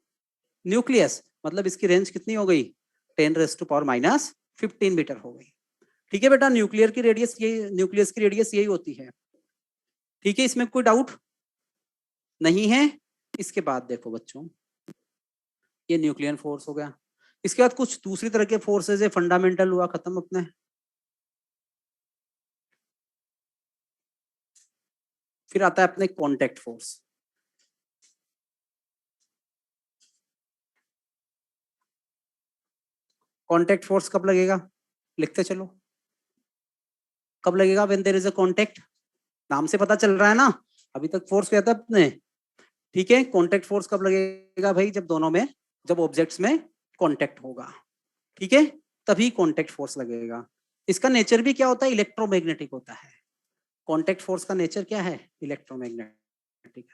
nucleus, मतलब इसकी रेंज कितनी हो गई, 10⁻⁻15 मीटर हो गई, ठीक है बेटा। न्यूक्लियस की रेडियस यही होती है, ठीक है, इसमें कोई डाउट नहीं है। इसके बाद देखो बच्चों, ये न्यूक्लियर फोर्स हो गया, इसके बाद कुछ दूसरी तरह के फोर्सेज है, फंडामेंटल हुआ खत्म अपने। फिर आता है अपने कांटेक्ट फोर्स। कांटेक्ट फोर्स कब लगेगा, लिखते चलो, कब लगेगा, when there is a contact, नाम से पता चल रहा है ना, अभी तक फोर्स क्या था अपने, ठीक है। कांटेक्ट फोर्स कब लगेगा भाई, जब दोनों में, जब ऑब्जेक्ट्स में कांटेक्ट होगा, ठीक है, तभी कांटेक्ट फोर्स लगेगा। इसका नेचर भी क्या होता है, इलेक्ट्रोमैग्नेटिक होता है, कांटेक्ट फोर्स का नेचर क्या है, इलेक्ट्रोमैग्नेटिक।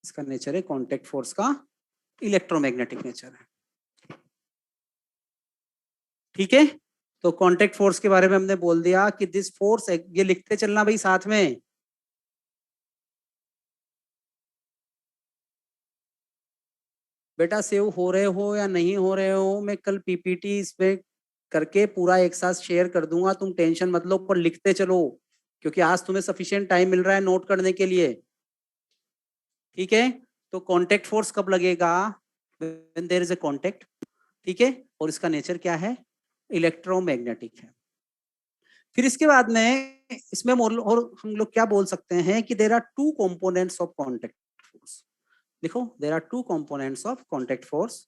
इसका नेचर है, कांटेक्ट फोर्स का इलेक्ट्रोमैग्नेटिक नेचर है, ठीक है। तो कांटेक्ट फोर्स के बारे में हमने बोल दिया कि दिस फोर्स, ये लिखते चलना भाई साथ में, बेटा सेव हो रहे हो या नहीं हो रहे हो, मैं कल पीपीटी इस पे करके पूरा एक साथ शेयर कर दूंगा, तुम टेंशन मत लो, पर लिखते चलो, क्योंकि आज तुम्हें सफिशिएंट टाइम मिल रहा है नोट करने के लिए, ठीक है। तो कांटेक्ट फोर्स कब लगेगा, when there is a contact, ठीक है, और इसका नेचर क्या है, इलेक्ट्रोमैग्नेटिक है। फिर इसके बाद में इसमें और हम लोग क्या बोल सकते हैं कि there are two components of contact force, देखो there are two components of contact force,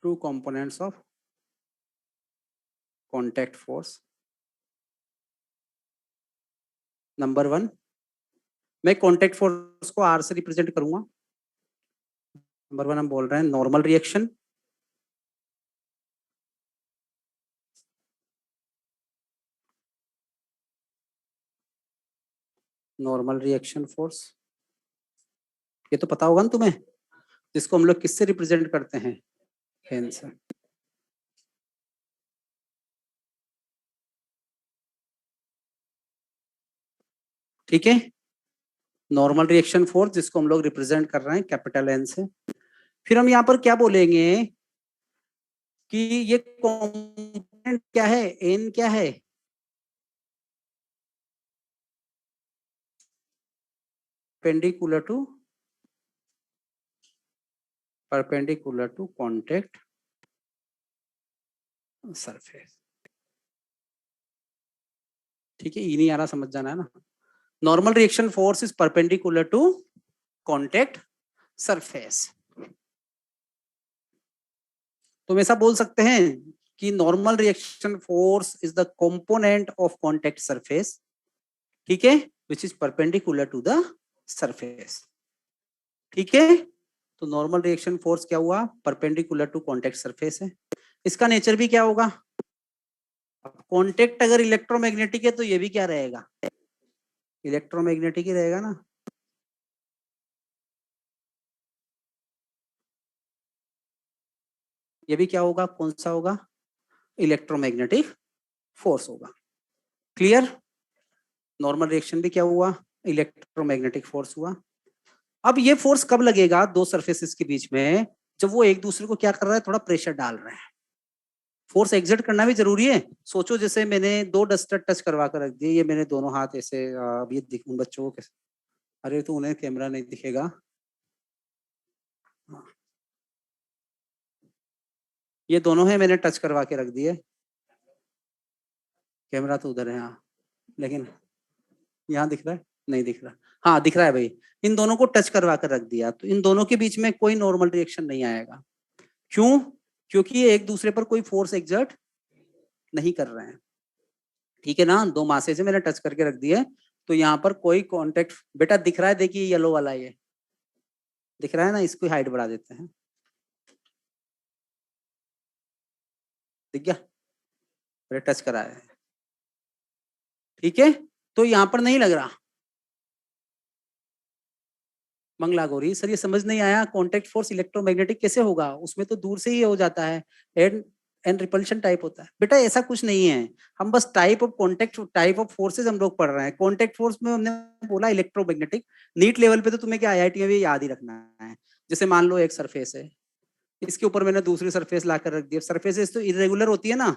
two components of contact force, number 1, मैं कॉन्टेक्ट फोर्स को R से रिप्रेजेंट करूंगा। नंबर 1 हम बोल रहे हैं normal reaction, normal reaction force, ये तो पता होगा ना तुम्हें, जिसको हम लोग किससे रिप्रेजेंट करते हैं, एन से। ठीक है, नॉर्मल रिएक्शन फोर्स जिसको हम लोग रिप्रेजेंट कर रहे हैं कैपिटल एन से। फिर हम यहाँ पर क्या बोलेंगे कि ये कॉम्पोनेंट क्या है, एन क्या है, perpendicular to contact surface। ठीक है, ये नहीं आ रहा, समझ जाना है ना। Normal reaction force is perpendicular to contact surface. तो हम ऐसा बोल सकते हैं कि normal reaction force is the component of contact surface, ठीक है, which is perpendicular to the surface. ठीक है, तो नॉर्मल रिएक्शन फोर्स क्या हुआ, परपेंडिकुलर टू कॉन्टेक्ट सरफेस है। इसका नेचर भी क्या होगा, कॉन्टेक्ट अगर इलेक्ट्रोमैग्नेटिक है तो ये भी क्या रहेगा, इलेक्ट्रोमैग्नेटिक ही रहेगा ना। ये भी क्या होगा, कौन सा होगा, इलेक्ट्रोमैग्नेटिक फोर्स होगा। क्लियर, नॉर्मल रिएक्शन भी क्या हुआ, इलेक्ट्रोमैग्नेटिक फोर्स हुआ। अब ये फोर्स कब लगेगा दो सरफेसेस के बीच में, जब वो एक दूसरे को क्या कर रहा है, थोड़ा प्रेशर डाल रहे हैं। फोर्स एग्जर्ट करना भी जरूरी है। सोचो जैसे मैंने दो डस्टर टच करवा कर रख दिए, ये मैंने दोनों हाथ ऐसे, अब ये उन बच्चों को कैसे, अरे तो उन्हें कैमरा नहीं दिखेगा, ये दोनों है मैंने टच करवा के रख दिए, कैमरा तो उधर है हाँ, लेकिन यहाँ दिख रहा है, नहीं दिख रहा, हाँ दिख रहा है भाई। इन दोनों को टच करवा कर रख दिया, तो इन दोनों के बीच में कोई नॉर्मल रिएक्शन नहीं आएगा। क्यों, क्योंकि ये एक दूसरे पर कोई फोर्स एग्जर्ट नहीं कर रहे हैं। ठीक है ना, दो मासे से मैंने टच करके रख दिए, तो यहाँ पर कोई कांटेक्ट, बेटा दिख रहा है, देखिए येलो वाला ये दिख रहा है ना, इसको हाइट बढ़ा देते हैं, दिख गया, मैंने टच करा है। ठीक है, तो यहाँ पर नहीं लग रहा, मंगला गौरी सर ये समझ नहीं आया, कांटेक्ट फोर्स इलेक्ट्रोमैग्नेटिक कैसे होगा, उसमें तो दूर से ही हो जाता है, एंड एंड रिपल्शन टाइप होता है। बेटा ऐसा कुछ नहीं है, हम बस type of contact, type of forces हम लोग पढ़ रहे हैं। कांटेक्ट फोर्स में हमने बोला इलेक्ट्रोमैग्नेटिक, नीट लेवल पे तो तुम्हें क्या आईआईटी में भी याद ही रखना है। जैसे मान लो एक सरफेस है, इसके ऊपर मैंने दूसरी सरफेस लाकर रख दी, सरफेसेस तो इरेगुलर होती है ना,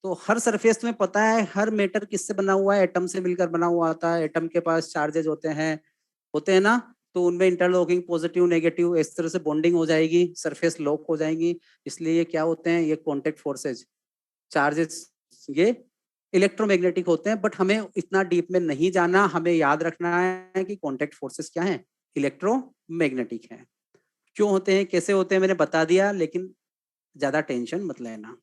तो हर सरफेस तुम्हें पता है हर मैटर किससे बना हुआ है, एटम से मिलकर बना हुआ होता है, एटम के पास चार्जेज होते हैं ना, तो उनमें इंटरलॉकिंग पॉजिटिव नेगेटिव इस तरह से बॉन्डिंग हो जाएगी, सरफेस लॉक हो जाएंगी। इसलिए ये क्या होते हैं, ये कॉन्टेक्ट फोर्सेज, चार्जेस, ये इलेक्ट्रोमैग्नेटिक होते हैं। बट हमें इतना डीप में नहीं जाना, हमें याद रखना है कि कॉन्टेक्ट फोर्सेस क्या है, इलेक्ट्रोमैग्नेटिक है। क्यों होते हैं, कैसे होते हैं, मैंने बता दिया, लेकिन ज्यादा टेंशन मत लेना।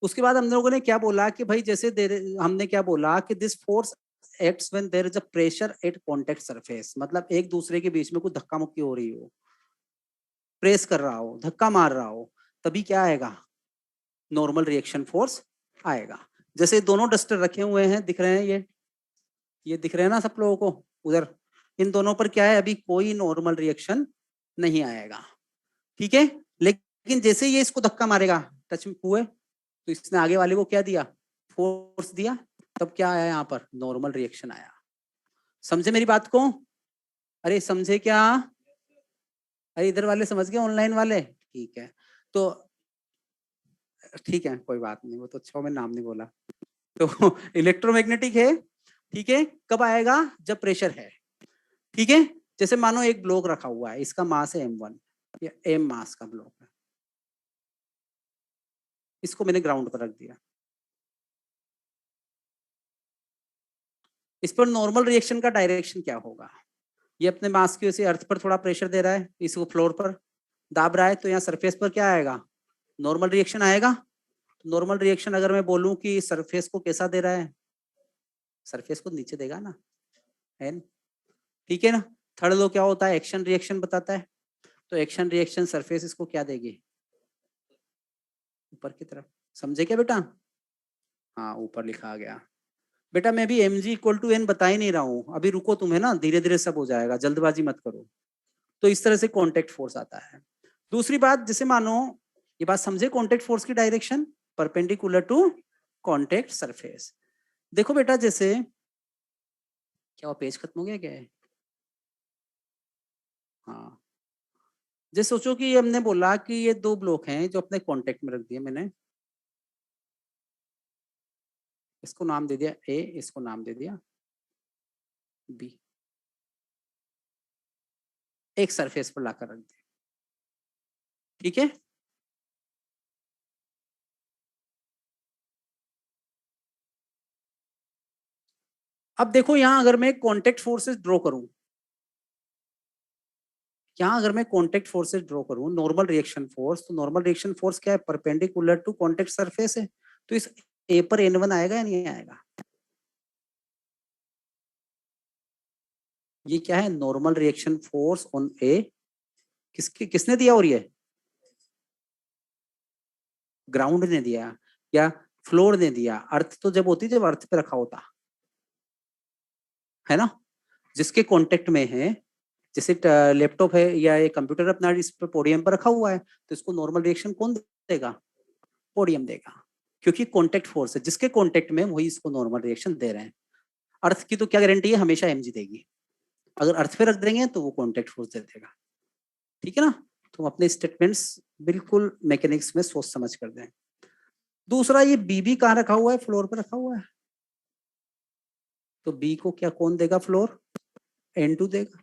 उसके बाद हम लोगों ने क्या बोला कि भाई जैसे हमने क्या बोला कि this force acts when there is a pressure at contact surface, मतलब एक दूसरे के बीच में कोई धक्का मुक्की हो रही हो, प्रेस कर रहा हो, धक्का मार रहा हो, तभी क्या आएगा, नॉर्मल रिएक्शन फोर्स आएगा। जैसे दोनों डस्टर रखे हुए हैं, दिख रहे हैं ये दिख रहे हैं ना सब लोगों को उधर, इन दोनों पर क्या है, अभी कोई नॉर्मल रिएक्शन नहीं आएगा। ठीक है, लेकिन जैसे ये इसको धक्का मारेगा, टच हुए, तो इसने आगे वाले को क्या दिया, फोर्स दिया, तब क्या आया, यहाँ पर नॉर्मल रिएक्शन आया। समझे मेरी बात को, अरे समझे क्या, अरे इधर वाले समझ गए, ऑनलाइन वाले, ठीक है। तो ठीक है, कोई बात नहीं, वो तो अच्छा मैंने नाम नहीं बोला। तो इलेक्ट्रोमैग्नेटिक है, ठीक है, कब आएगा, जब प्रेशर है। ठीक है, जैसे मानो एक ब्लॉक रखा हुआ है, इसका मास है m1, या m मास का ब्लॉक है, इसको मैंने ग्राउंड पर रख दिया, इस पर नॉर्मल रिएक्शन का डायरेक्शन क्या होगा, ये अपने मास की वजह से अर्थ पर थोड़ा प्रेशर दे रहा है, इसको फ्लोर पर दाब रहा है, तो यहाँ सरफेस पर क्या आएगा, नॉर्मल रिएक्शन आएगा। नॉर्मल रिएक्शन अगर मैं बोलूं कि सरफेस को कैसा दे रहा है, सरफेस को नीचे देगा ना, एन, ठीक है ना। थर्ड लॉ क्या होता है, एक्शन रिएक्शन बताता है, तो एक्शन रिएक्शन सरफेस इसको क्या देगी, ऊपर की तरफ, समझे क्या बेटा? हाँ ऊपर लिखा गया बेटा। मैं भी mg इक्वल टू एन बता ही नहीं रहा हूँ, अभी रुको, तुम्हें ना धीरे धीरे सब हो जाएगा, जल्दबाजी मत करो। तो इस तरह से कॉन्टेक्ट फोर्स आता है। दूसरी बात, जैसे मानो ये बात समझे, कॉन्टेक्ट फोर्स की direction perpendicular to contact surface. देखो बेटा, जैसे क्या वो पेज खत्म हो गया क्या है? हाँ, जैसे सोचो कि हमने बोला कि ये दो ब्लॉक हैं जो अपने कांटेक्ट में रख दिए मैंने, इसको नाम दे दिया ए, इसको नाम दे दिया बी, एक सरफेस पर लाकर रख दिया, ठीक है। अब देखो यहां अगर मैं कांटेक्ट फोर्सेस ड्रॉ करूं, यहाँ अगर मैं कांटेक्ट फोर्सेस ड्रॉ करूं, नॉर्मल रिएक्शन फोर्स, तो नॉर्मल रिएक्शन फोर्स क्या है, परपेंडिकुलर टू कांटेक्ट सरफेस है, तो इस ए पर N1 आएगा या नहीं आएगा? ये क्या है, नॉर्मल रिएक्शन फोर्स ऑन ए, किसने दिया, और ये ग्राउंड ने दिया या फ्लोर ने दिया? अर्थ तो जब होती जब अर्थ पे रखा होता है ना, जिसके कांटेक्ट में है, जैसे लैपटॉप है या ये कंप्यूटर अपना इस पर पोडियम पर रखा हुआ है, तो इसको नॉर्मल रिएक्शन कौन देगा, पोडियम देगा, क्योंकि कांटेक्ट फोर्स है, जिसके कांटेक्ट में वही इसको नॉर्मल रिएक्शन दे रहे हैं। अर्थ की तो क्या गारंटी है, हमेशा mg देगी, अगर अर्थ पे रख देंगे तो वो कांटेक्ट फोर्स दे देगा, ठीक है ना। तो अपने स्टेटमेंट्स बिल्कुल मैकेनिक्स में सोच समझ कर दें। दूसरा, ये बी कहाँ रखा हुआ है, फ्लोर पे रखा हुआ है, तो बी को क्या कौन देगा, फ्लोर, N2 देगा,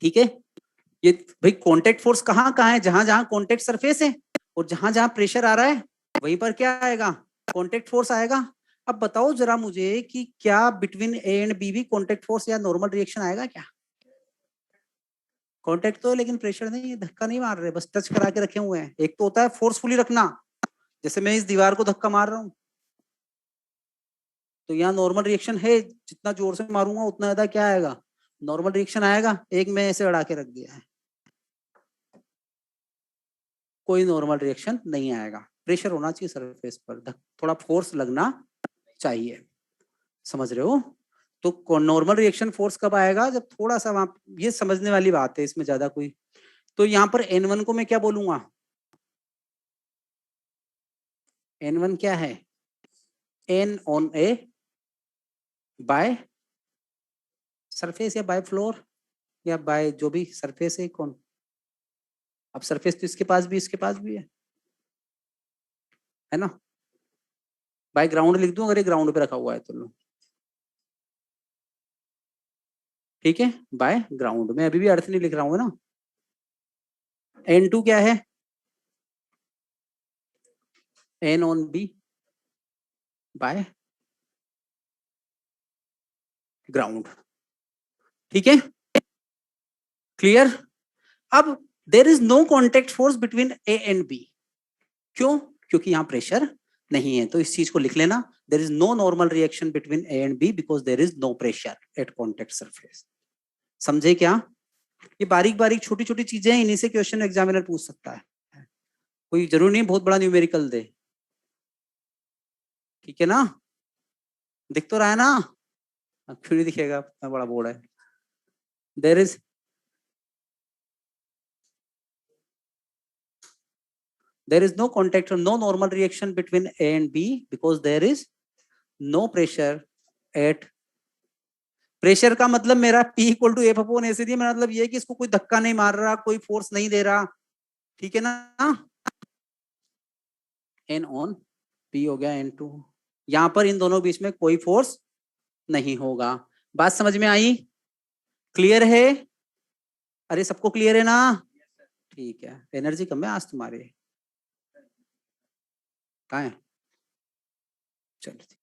ठीक है। ये भाई कांटेक्ट फोर्स कहाँ कहाँ है, जहां जहां कांटेक्ट सरफेस है और जहां जहां प्रेशर आ रहा है वहीं पर क्या आएगा, कांटेक्ट फोर्स आएगा। अब बताओ जरा मुझे कि क्या बिटवीन ए एंड बी भी कांटेक्ट फोर्स या नॉर्मल रिएक्शन आएगा क्या? कांटेक्ट तो है लेकिन प्रेशर नहीं है, धक्का नहीं मार रहे, बस टच करा के रखे हुए हैं। एक तो होता है फोर्सफुली रखना, जैसे मैं इस दीवार को धक्का मार रहा हूँ, तो यहाँ नॉर्मल रिएक्शन है, जितना जोर से मारूंगा उतना ज्यादा क्या आएगा, नॉर्मल रिएक्शन आएगा। एक मैं ऐसे अड़ा के रख दिया है, कोई नॉर्मल रिएक्शन नहीं आएगा, प्रेशर होना चाहिए सरफेस पर, थोड़ा फोर्स लगना चाहिए, समझ रहे हो। तो नॉर्मल रिएक्शन फोर्स कब आएगा, जब थोड़ा सा वहां, ये समझने वाली बात है, इसमें ज्यादा कोई, तो यहाँ पर N1 को मैं क्या बोलूंगा, N1 क्या है, N on A by surface या बाय फ्लोर या बाय जो भी सरफेस है कौन, अब सरफेस तो इसके पास भी इसके पास भी है ना। बाय ग्राउंड लिख दूं अगर ये ग्राउंड पे रखा हुआ है तो लो, ठीक है, बाय ग्राउंड में अभी भी अर्थ नहीं लिख रहा हूँ ना। N2 क्या है, N on B by ground, ठीक है, क्लियर। अब there is no contact force between A and B, क्यों, क्योंकि यहाँ प्रेशर नहीं है, तो इस चीज को लिख लेना, there is no normal reaction between A and B because there is no pressure at contact surface. समझे क्या? ये बारीक बारीक छोटी छोटी चीजें हैं, इन्हीं से क्वेश्चन एग्जामिनर पूछ सकता है, कोई जरूरी नहीं बहुत बड़ा न्यूमेरिकल दे, ठीक है ना। दिख तो रहा है ना, क्यों नहीं दिखेगा, इतना बड़ा बोर्ड है। There is there is no contact or no normal reaction between A and B because there is no pressure at, pressure का मतलब मेरा P equal to F upon A से दिया, मेरा मतलब ये है कि इसको कोई धक्का नहीं मार रहा, कोई फोर्स नहीं दे रहा, ठीक है ना। N ऑन P हो गया N2, यहां पर इन दोनों बीच में कोई फोर्स नहीं होगा। बात समझ में आई, क्लियर है? अरे सबको क्लियर है ना? ठीक है, एनर्जी कम है आज तुम्हारे, कहाँ है, चलो।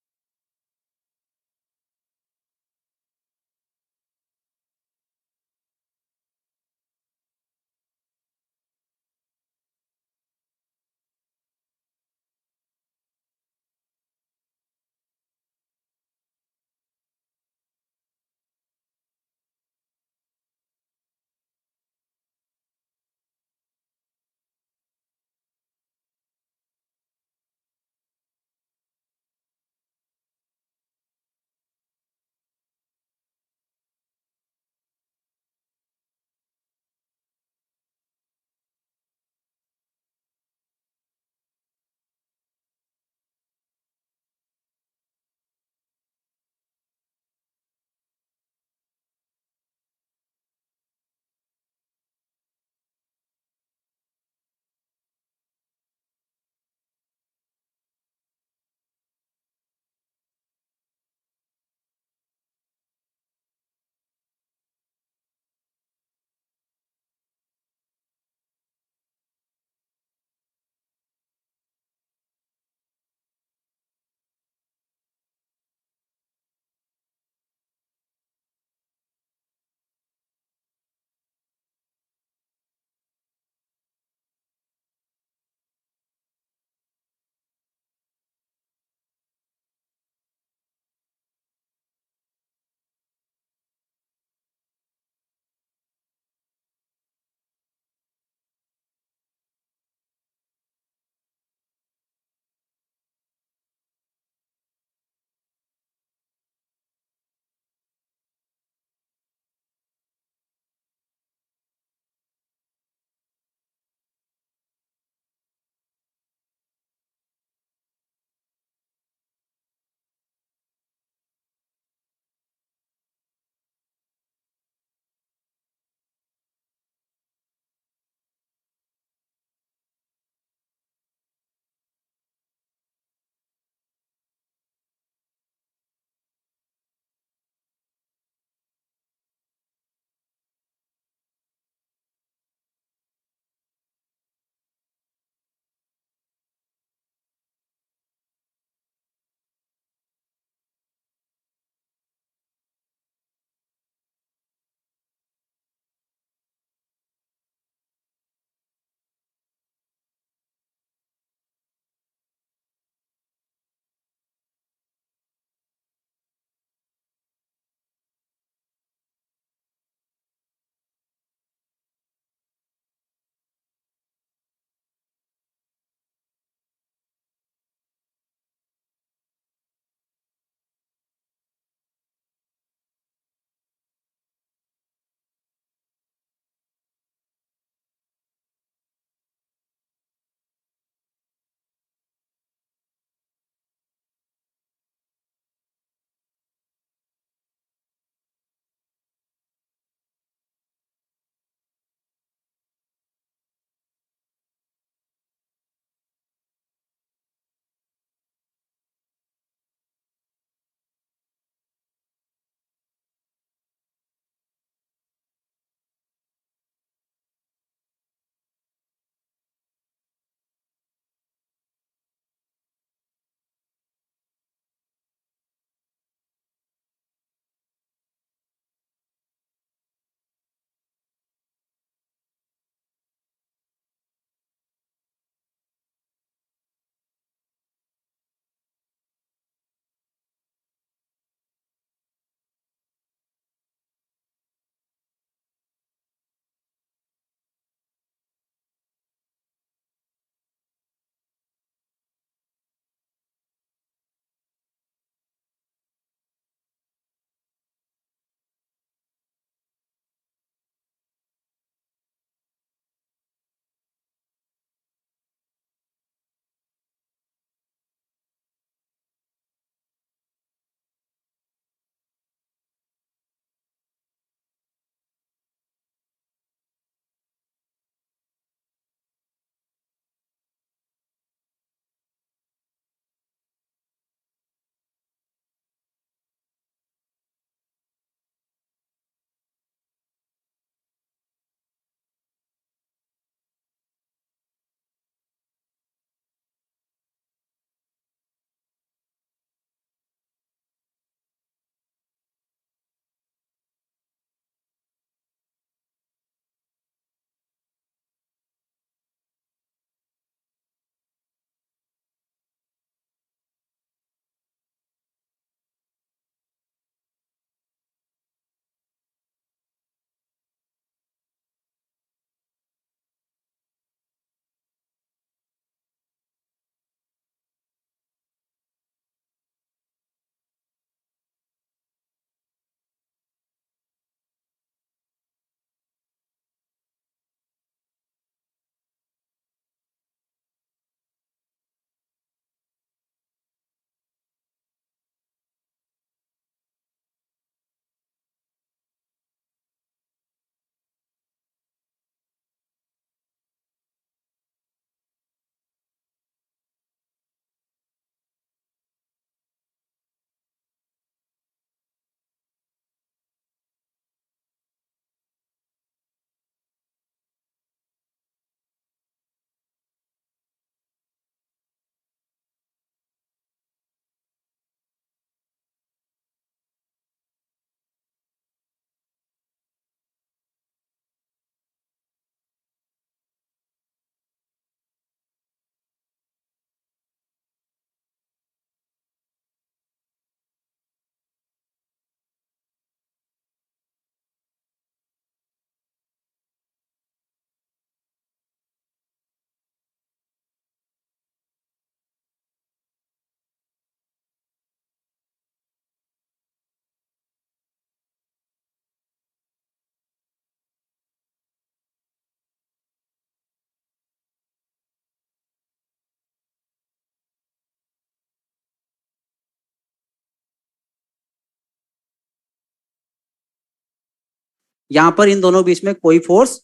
यहां पर इन दोनों बीच में कोई फोर्स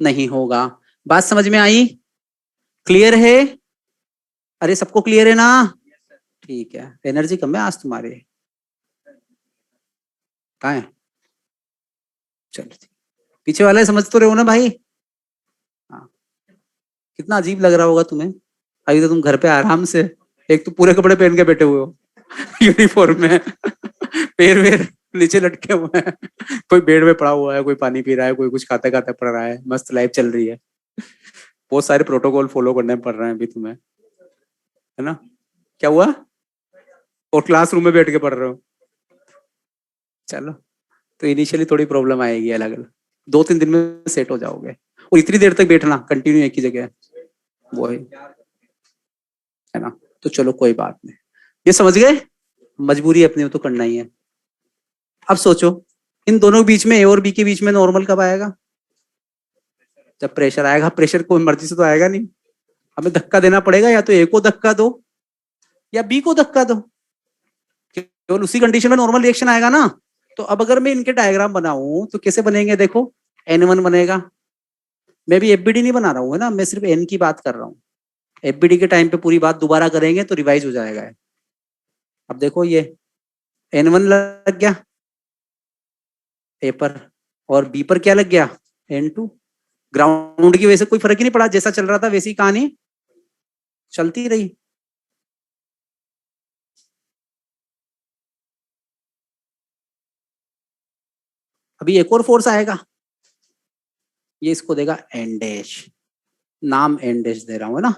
नहीं होगा। बात समझ में आई? क्लियर है? अरे सबको क्लियर है ना? ठीक है। एनर्जी कम है आज तुम्हारे, कहाँ है? चलो पीछे वाले समझ तो रहे हो ना भाई? हाँ। कितना अजीब लग रहा होगा तुम्हें। अभी तो तुम घर पे आराम से, एक तो पूरे कपड़े पहन के बैठे हुए हो यूनिफॉर्म में पैर वेर नीचे लटके हुए हैं, कोई बेड में पड़ा हुआ है, कोई पानी पी रहा है, कोई कुछ खाते खाते पड़ रहा है, मस्त लाइफ चल रही है। बहुत सारे प्रोटोकॉल फॉलो करने पड़ रहे हैं अभी तुम्हें, है ना? क्या हुआ? और क्लासरूम में बैठ के पढ़ रहे हो? चलो, तो इनिशियली थोड़ी प्रॉब्लम आएगी, अलग अलग 2-3 दिन में सेट हो जाओगे। और इतनी देर तक बैठना कंटिन्यू एक ही जगह, वो है ना? तो चलो कोई बात नहीं, ये समझ गए। मजबूरी अपनी हो तो करना ही है। अब सोचो, इन दोनों के बीच में, ए और बी के बीच में नॉर्मल कब आएगा? जब प्रेशर आएगा। प्रेशर कोई मर्जी से तो आएगा नहीं, हमें धक्का देना पड़ेगा, या तो ए को धक्का दो या बी को धक्का दो, केवल उसी कंडीशन में नॉर्मल रिएक्शन आएगा ना। तो अब अगर मैं इनके डायग्राम बनाऊं तो कैसे बनेंगे? देखो, N1 बनेगा। मैं भी एफबीडी नहीं बना रहा हूँ, है ना, मैं सिर्फ एन की बात कर रहा हूँ। एफबीडी के टाइम पे पूरी बात दोबारा करेंगे तो रिवाइज हो जाएगा। अब देखो, ये N1 लग गया ए पर, और बी पर क्या लग गया? N2। ग्राउंड की वजह से कोई फर्क ही नहीं पड़ा, जैसा चल रहा था वैसी कहानी चलती रही। अभी एक और फोर्स आएगा, ये इसको देगा एन डैश, नाम एन डैश दे रहा हूं, है ना?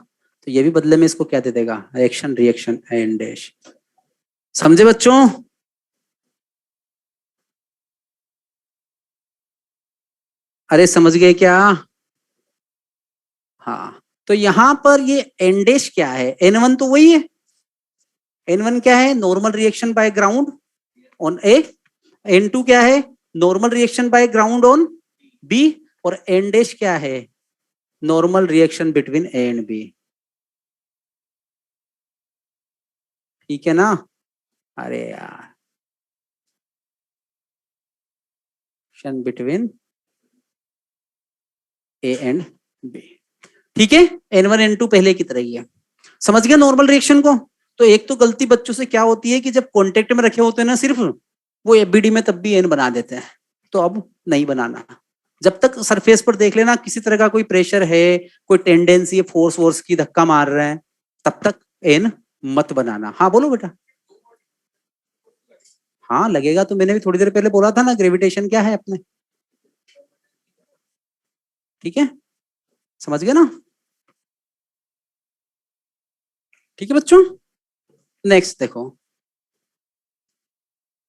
तो ये भी बदले में इसको क्या दे देगा? Reaction, reaction N dash. समझे बच्चों? अरे समझ गए क्या? हाँ। तो यहां पर ये एन डैश क्या है? N1 तो वही है। N1 क्या है? Normal reaction by ground on A. N2 क्या है? Normal reaction by ground on B. और एन डैश क्या है? Normal reaction between A and B. ठीक है ना? अरे यार, reaction between A and B. ठीक है। N1 N2 पहले की तरह ही है। समझ गया नॉर्मल रिएक्शन को? तो एक तो गलती बच्चों से क्या होती है कि जब कांटेक्ट में रखे होते हैं ना सिर्फ, वो एफबीडी में तब भी एन बना देते हैं। तो अब नहीं बनाना। जब तक सरफेस पर देख लेना किसी तरह का कोई प्रेशर है, कोई टेंडेंसी है, फोर्स वोर्स की धक्का मार रहे हैं, तब तक एन मत बनाना। हाँ बोलो बेटा। हाँ लगेगा, तो मैंने भी थोड़ी देर पहले बोला था ना, ग्रेविटेशन क्या है अपने। ठीक है, समझ गए ना? ठीक है बच्चों, नेक्स्ट देखो।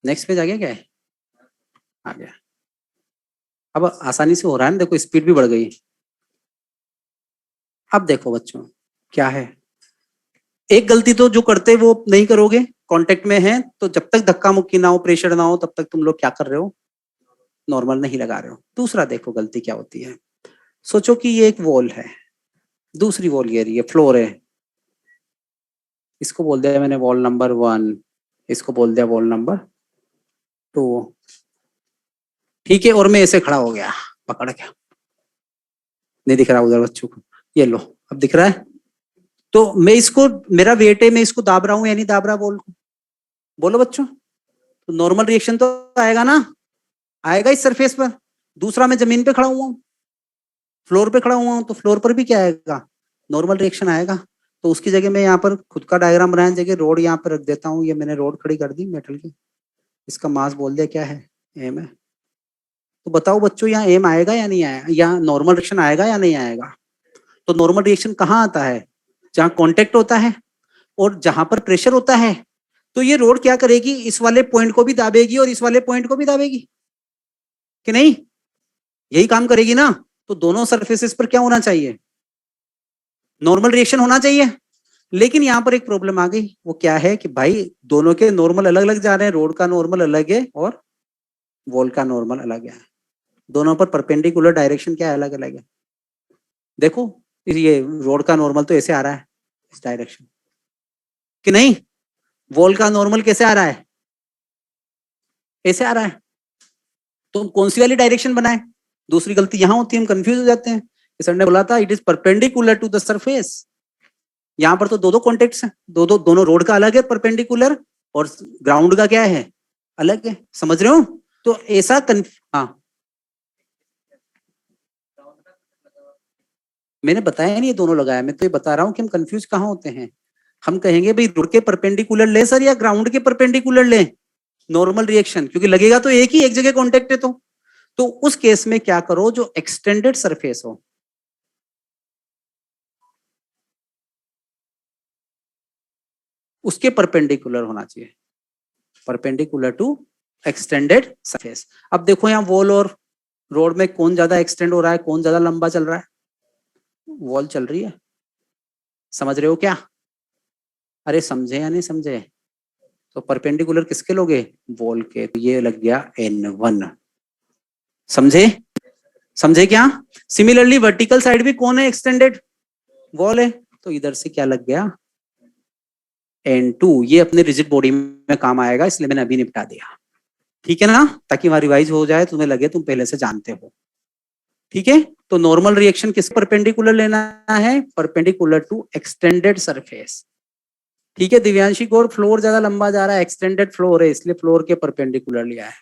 नेक्स्ट पेज आ गया क्या है? आ गया। अब आसानी से हो रहा है ना, देखो स्पीड भी बढ़ गई। अब देखो बच्चों, क्या है, एक गलती तो जो करते वो नहीं करोगे, कांटेक्ट में है तो जब तक धक्का मुक्की ना हो, प्रेशर ना हो, तब तक तुम लोग क्या कर रहे हो? नॉर्मल नहीं लगा रहे हो। दूसरा देखो गलती क्या होती है। सोचो कि ये एक वॉल है, दूसरी वॉल ये रही है, फ्लोर है। इसको बोल दिया मैंने वॉल नंबर 1, इसको बोल दिया वॉल नंबर 2। ठीक है, और मैं ऐसे खड़ा हो गया पकड़ के, नहीं दिख रहा उधर बच्चों को, ये लो अब दिख रहा है। तो मैं इसको, मेरा वेट है, मैं इसको दाब रहा हूँ या नहीं दाब रहा? बोलो बच्चों। तो नॉर्मल रिएक्शन तो आएगा ना, आएगा इस सरफेस पर। दूसरा मैं जमीन पे खड़ा हुआ हूँ, फ्लोर पे खड़ा हुआ हूँ, तो फ्लोर पर भी क्या आएगा? नॉर्मल रिएक्शन आएगा। तो उसकी जगह मैं यहाँ पर खुद का डायग्राम बनाने जगह रोड यहाँ पर रख देता हूँ। ये मैंने रोड खड़ी कर दी मेटल की, इसका मास बोल दिया क्या है? एम है। तो बताओ बच्चों, यहाँ एम आएगा या नहीं आएगा? यहाँ नॉर्मल रिएक्शन आएगा या नहीं आएगा? तो नॉर्मल रिएक्शन कहाँ आता है? जहाँ कॉन्टेक्ट होता है और जहां पर प्रेशर होता है। तो ये रोड क्या करेगी? इस वाले पॉइंट को भी दाबेगी और इस वाले पॉइंट को भी दाबेगी, कि नहीं? यही काम करेगी ना। तो दोनों सरफेसेस पर क्या होना चाहिए? नॉर्मल रिएक्शन होना चाहिए। लेकिन यहाँ पर एक प्रॉब्लम आ गई, वो क्या है कि भाई दोनों के नॉर्मल अलग अलग जा रहे हैं। रोड का नॉर्मल अलग है और वॉल का नॉर्मल अलग है। दोनों पर परपेंडिकुलर डायरेक्शन क्या अलग अलग है। देखो, ये रोड का नॉर्मल तो ऐसे आ रहा है, इस डायरेक्शन, कि नहीं? वॉल का नॉर्मल कैसे आ रहा है? ऐसे आ रहा है। तो कौन सी वाली डायरेक्शन बनाए? दूसरी गलती यहां होती है, हम कंफ्यूज हो जाते हैं। सर ने बोला था it is perpendicular to the surface. यहाँ पर तो दो दो कॉन्टेक्ट्स हैं, दोनों रोड का अलग है परपेंडिकुलर, और ग्राउंड का क्या है, अलग है। समझ रहे हो? तो ऐसा हाँ, मैंने बताया नहीं ये दोनों लगाया, मैं तो ये बता रहा हूँ कि हम कंफ्यूज कहाँ होते हैं। हम कहेंगे भाई रोड के परपेंडिकुलर ले सर, या ग्राउंड के परपेंडिकुलर ले नॉर्मल रिएक्शन, क्योंकि लगेगा तो एक ही, एक जगह कॉन्टेक्ट है। तो उस केस में क्या करो, जो एक्सटेंडेड सरफेस हो, उसके परपेंडिकुलर होना चाहिए, परपेंडिकुलर टू एक्सटेंडेड सरफेस। अब देखो यहाँ वॉल और रोड में कौन ज्यादा एक्सटेंड हो रहा है, कौन ज्यादा लंबा चल रहा है? वॉल चल रही है। समझ रहे हो क्या? अरे समझे या नहीं समझे? तो परपेंडिकुलर किसके लोगे? वॉल के। तो ये लग गया N1। समझे? समझे क्या? सिमिलरली वर्टिकल साइड भी कौन है, एक्सटेंडेड वॉल है, तो इधर से क्या लग गया, N2। ये अपने रिजिड बॉडी में काम आएगा, इसलिए मैंने अभी निपटा दिया। ठीक है ना? ताकि वहां रिवाइज हो जाए, तुम्हें लगे तुम पहले से जानते हो। ठीक है? तो नॉर्मल रिएक्शन किस परपेंडिकुलर लेना है? Perpendicular to extended surface. ठीक है दिव्यांशी गौर, फ्लोर ज्यादा लंबा जा रहा है, एक्सटेंडेड फ्लोर है, इसलिए फ्लोर के परपेंडिकुलर लिया है।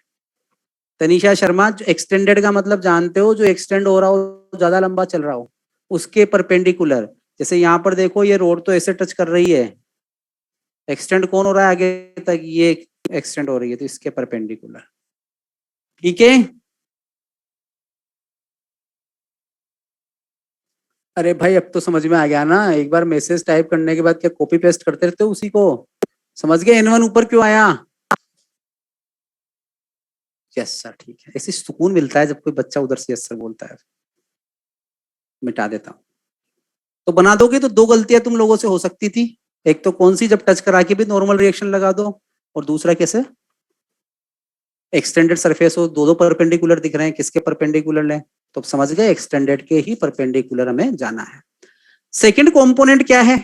तनीषा शर्मा, जो एक्सटेंडेड का मतलब जानते हो, जो एक्सटेंड हो रहा हो, ज्यादा लंबा चल रहा हो, उसके परपेंडिकुलर। जैसे यहाँ पर देखो, ये रोड तो ऐसे टच कर रही है, एक्सटेंड कौन हो रहा है आगे तक, ये एक्सटेंड हो रही है, तो इसके परपेंडिकुलर। ठीक है? अरे भाई अब तो समझ में आ गया ना, एक बार मैसेज टाइप करने के बाद क्या कॉपी पेस्ट करते रहते हो उसी को? समझ गए N1 ऊपर क्यों आया? यस सर, ठीक है। ऐसे सुकून मिलता है जब कोई बच्चा उधर से यस सर बोलता है। मिटा देता हूँ। तो बना दोगे तो दो गलतियां तुम लोगों से हो सकती थी। एक तो कौन सी, जब टच करा के भी नॉर्मल रिएक्शन लगा दो, और दूसरा कैसे, एक्सटेंडेड सरफेस हो, दो दो परपेंडिकुलर दिख रहे हैं, किसके परपेंडिकुलर लें? तो समझ गए, एक्सटेंडेड के ही परपेंडिकुलर हमें जाना है। सेकंड कंपोनेंट क्या है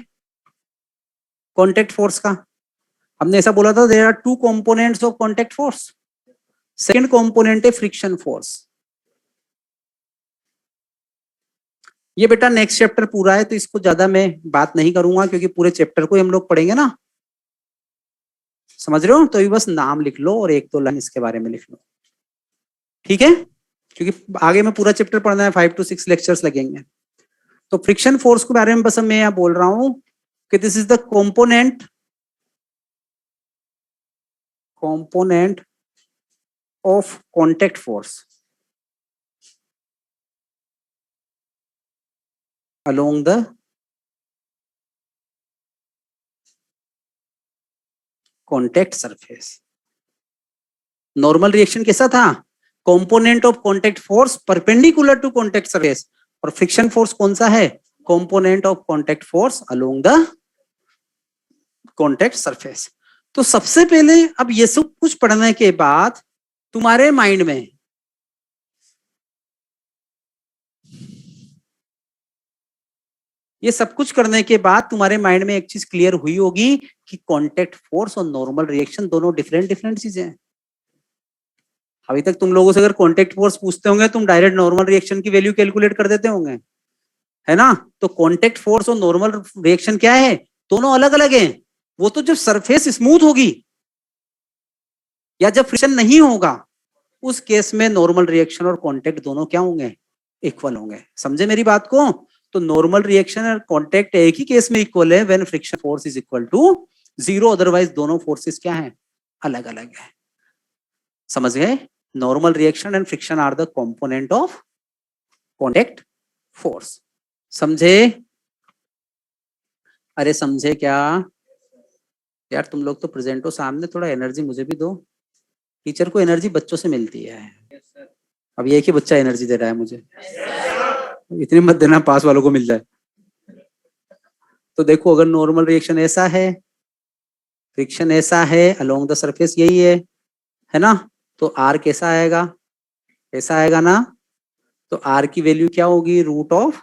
कांटेक्ट फोर्स का? हमने ऐसा बोला था, there are two components of contact force. Second component है फ्रिक्शन फोर्स। ये बेटा नेक्स्ट चैप्टर पूरा है, तो इसको ज्यादा मैं बात नहीं करूंगा, क्योंकि पूरे चैप्टर को हम लोग पढ़ेंगे ना। समझ रहे हो? तो ये बस नाम लिख लो और एक दो लाइन इसके बारे में लिख लो। ठीक है? क्योंकि आगे में पूरा चैप्टर पढ़ना है, 5 to 6 लेक्चर्स लगेंगे। तो फ्रिक्शन फोर्स के बारे में बस मैं यहाँ बोल रहा हूं कि this is the component of contact force along the contact surface। Normal reaction कैसा था? Component of contact force perpendicular to contact surface. और फ्रिक्शन फोर्स कौन सा है? Component of contact force along the contact surface. तो सबसे पहले अब ये सब कुछ पढ़ने के बाद तुम्हारे माइंड में ये सब कुछ करने के बाद तुम्हारे माइंड में एक चीज क्लियर हुई होगी कि कांटेक्ट फोर्स और नॉर्मल रिएक्शन दोनों डिफरेंट डिफरेंट चीजें हैं। अभी तक तुम लोगों से अगर कांटेक्ट फोर्स पूछते होंगे, तुम डायरेक्ट नॉर्मल रिएक्शन की वैल्यू कैलकुलेट कर देते होंगे, है ना? तो कांटेक्ट फोर्स और नॉर्मल रिएक्शन क्या है? दोनों अलग अलग हैं। वो तो जब सरफेस स्मूथ होगी या जब फ्रिक्शन नहीं होगा, उस केस में नॉर्मल रिएक्शन और कांटेक्ट दोनों क्या होंगे? इक्वल होंगे। समझे मेरी बात को? तो नॉर्मल रिएक्शन और कांटेक्ट एक ही केस में इक्वल है, when friction force is equal to 0। Otherwise दोनों फोर्सेस क्या हैं? अलग अलग है। समझ गए? Normal reaction and friction are the component of contact force. समझे? अरे समझे क्या? यार तुम लोग तो प्रेजेंट हो सामने, थोड़ा एनर्जी मुझे भी दो। टीचर को एनर्जी बच्चों से मिलती है। अब ये कि बच्चा एनर्जी दे रहा है मुझे, इतनी मत देना पास वालों को मिल जाए। तो देखो, अगर नॉर्मल रिएक्शन ऐसा है, फ्रिक्शन ऐसा है, अलोंग द सरफेस यही है ना? तो आर कैसा आएगा? ऐसा आएगा ना? तो आर की वैल्यू क्या होगी? Root of.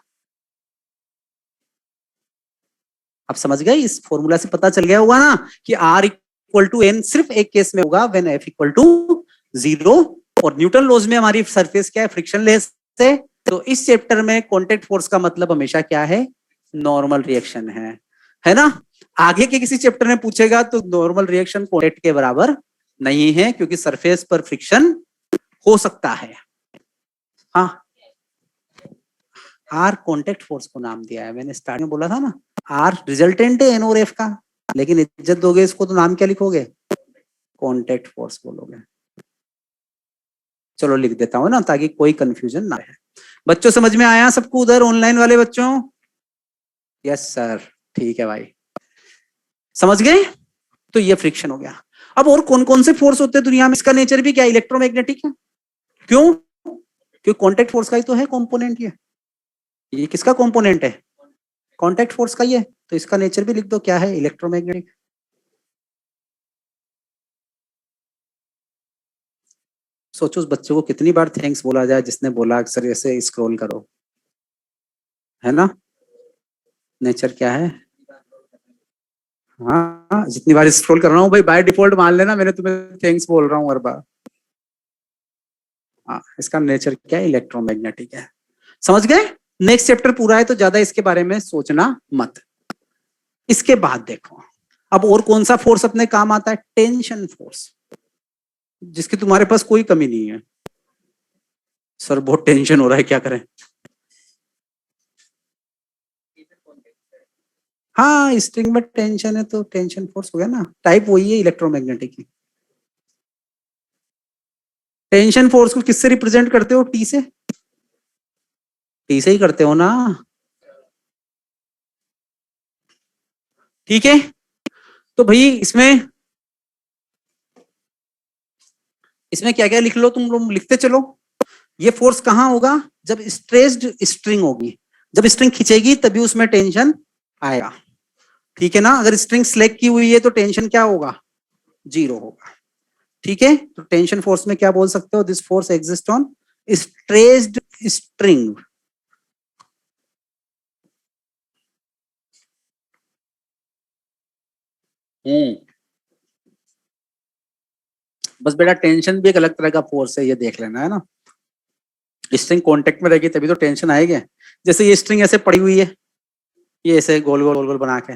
अब समझ गए? इस फॉर्मूला से पता चल गया होगा ना कि आर इक्वल टू एन सिर्फ एक केस में होगा, व्हेन एफ इक्वल टू 0 और न्यूटन लॉज में हमारी सरफेस क्या है, फ्रिक्शनलेस है। तो इस चैप्टर में कांटेक्ट फोर्स का मतलब हमेशा क्या है, नॉर्मल रिएक्शन है ना। आगे के किसी चैप्टर में पूछेगा तो नॉर्मल रिएक्शन कांटेक्ट के बराबर नहीं है, क्योंकि सरफेस पर फ्रिक्शन हो सकता है। हाँ, आर कांटेक्ट फोर्स को नाम दिया है, मैंने स्टार्टिंग में बोला था ना, आर रिजल्टेंट है एन और एफ का, लेकिन इज्जत दोगे इसको तो नाम क्या लिखोगे, कांटेक्ट फोर्स बोलोगे। चलो लिख देता हूं ना, ताकि कोई कंफ्यूजन ना रहे। बच्चों समझ में आया सबको, उधर ऑनलाइन वाले बच्चों? यस सर, ठीक है भाई, समझ गए। तो ये फ्रिक्शन हो गया। अब और कौन कौन से फोर्स होते हैं दुनिया में, इसका नेचर भी क्या, इलेक्ट्रोमैग्नेटिक है। क्यों? क्योंकि कांटेक्ट फोर्स का ही तो है कंपोनेंट ये किसका कंपोनेंट है, कांटेक्ट फोर्स का ही है। तो इसका नेचर भी लिख दो, क्या है, इलेक्ट्रोमैग्नेटिक। सोचो उस बच्चे को कितनी बार थैंक्स बोला जाए जिसने बोला सर ऐसे स्क्रॉल करो, है ना। नेचर क्या है, हाँ जितनी बार स्क्रॉल कर रहा हूँ भाई, बाय डिफॉल्ट मान लेना मैंने तुम्हें थैंक्स बोल रहा हूँ हर बार। हाँ, इसका नेचर क्या है, इलेक्ट्रोमैग्नेटिक है। समझ गए। नेक्स्ट चैप्टर पूरा है तो ज्यादा इसके बारे में सोचना मत। इसके बाद देखो, अब और कौन सा फोर्स अपने काम आता है, टेंशन फोर्स, जिसकी तुम्हारे पास कोई कमी नहीं है। सर बहुत टेंशन हो रहा है, क्या करें। हाँ, स्ट्रिंग में टेंशन है तो टेंशन फोर्स हो गया ना, टाइप वही है इलेक्ट्रोमैग्नेटिक की। टेंशन फोर्स को किससे रिप्रेजेंट करते हो, टी से, टी से ही करते हो ना, ठीक है। तो भाई इसमें क्या क्या लिख लो, तुम लोग लिखते चलो। ये फोर्स कहां होगा, जब स्ट्रेस्ड स्ट्रिंग होगी, जब स्ट्रिंग खींचेगी तभी उसमें टेंशन आएगा, ठीक है ना। अगर स्ट्रिंग सिलेक्ट की हुई है तो टेंशन क्या होगा, जीरो होगा, ठीक है। तो टेंशन फोर्स में क्या बोल सकते हो, this force exist on stressed string. बस बेटा टेंशन भी एक अलग तरह का फोर्स है, ये देख लेना, है ना। स्ट्रिंग कांटेक्ट में रहेगी तभी तो टेंशन आएगी। जैसे ये स्ट्रिंग ऐसे पड़ी हुई है, ये ऐसे गोल गोल गोल गोल बना के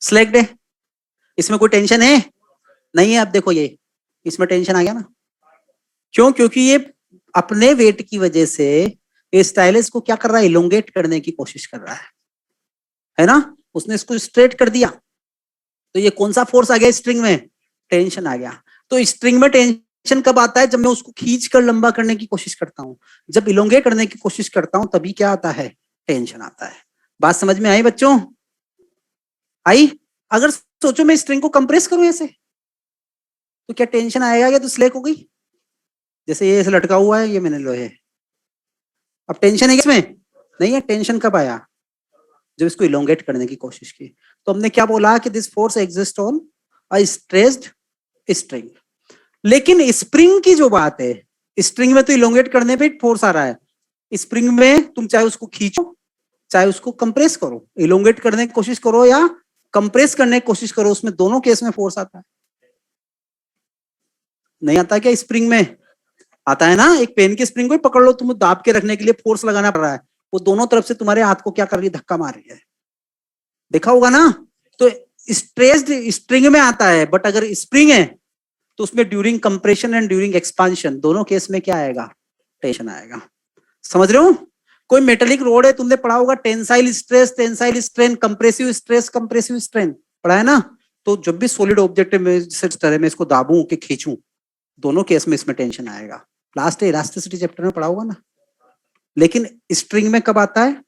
सिलेक्ट है, इसमें कोई टेंशन है नहीं है। अब देखो ये, इसमें टेंशन आ गया ना, क्यों, क्योंकि ये अपने वेट की वजह से ये स्टाइलस को क्या कर रहा है, इलोंगेट करने की कोशिश कर रहा है ना। उसने इसको स्ट्रेट कर दिया, तो ये कौन सा फोर्स आ गया स्ट्रिंग में, टेंशन आ गया। तो स्ट्रिंग में टेंशन कब आता है, जब मैं उसको खींच कर लंबा करने की कोशिश करता हूं, जब इलोंगेट करने की कोशिश करता हूं तभी क्या आता है, टेंशन आता है। बात समझ में आई बच्चों, आई। अगर सोचो मैं स्ट्रिंग को कंप्रेस करूं ऐसे, तो क्या टेंशन आएगा, या तो स्लेक हो गई। जैसे ये ऐसे लटका हुआ है, ये मैंने लोहे, अब टेंशन है इसमें, नहीं है। टेंशन कब आया, जब इसको इलोंगेट करने की कोशिश की। तो हमने क्या बोला कि this force exist on a stressed string. लेकिन स्प्रिंग की जो बात है, स्प्रिंग में तो इलोंगेट करने पे फोर्स आ रहा है, स्प्रिंग में तुम चाहे उसको खींचो चाहे उसको कंप्रेस करो, इलोंगेट करने की कोशिश करो या कंप्रेस करने की कोशिश करो, उसमें दोनों केस में फोर्स आता है। नहीं आता क्या स्प्रिंग में, आता है ना। एक पेन की स्प्रिंग को पकड़ लो, तुम दाब के रखने के लिए फोर्स लगाना पड़ रहा है, वो दोनों तरफ से तुम्हारे हाथ को क्या कर रही है, धक्का मार रही है, देखा होगा ना। तो स्ट्रेस्ड स्ट्रिंग में आता है, बट अगर स्प्रिंग है तो उसमें during compression and during expansion दोनों केस में क्या आएगा, टेंशन आएगा। समझ रहे हो। कोई मेटेलिक रोड है, तुमने पढ़ा होगा tensile stress tensile strain, compressive stress compressive strain, पढ़ा है ना। तो जब भी सॉलिड ऑब्जेक्ट में इस तरह में इसको दाबूं कि खींचूं, दोनों केस में इसमें टेंशन आएगा। लास्ट इलास्टिसिटी चैप्टर में पढ़ा होगा ना। लेकिन स्ट्रिंग में कब आता है,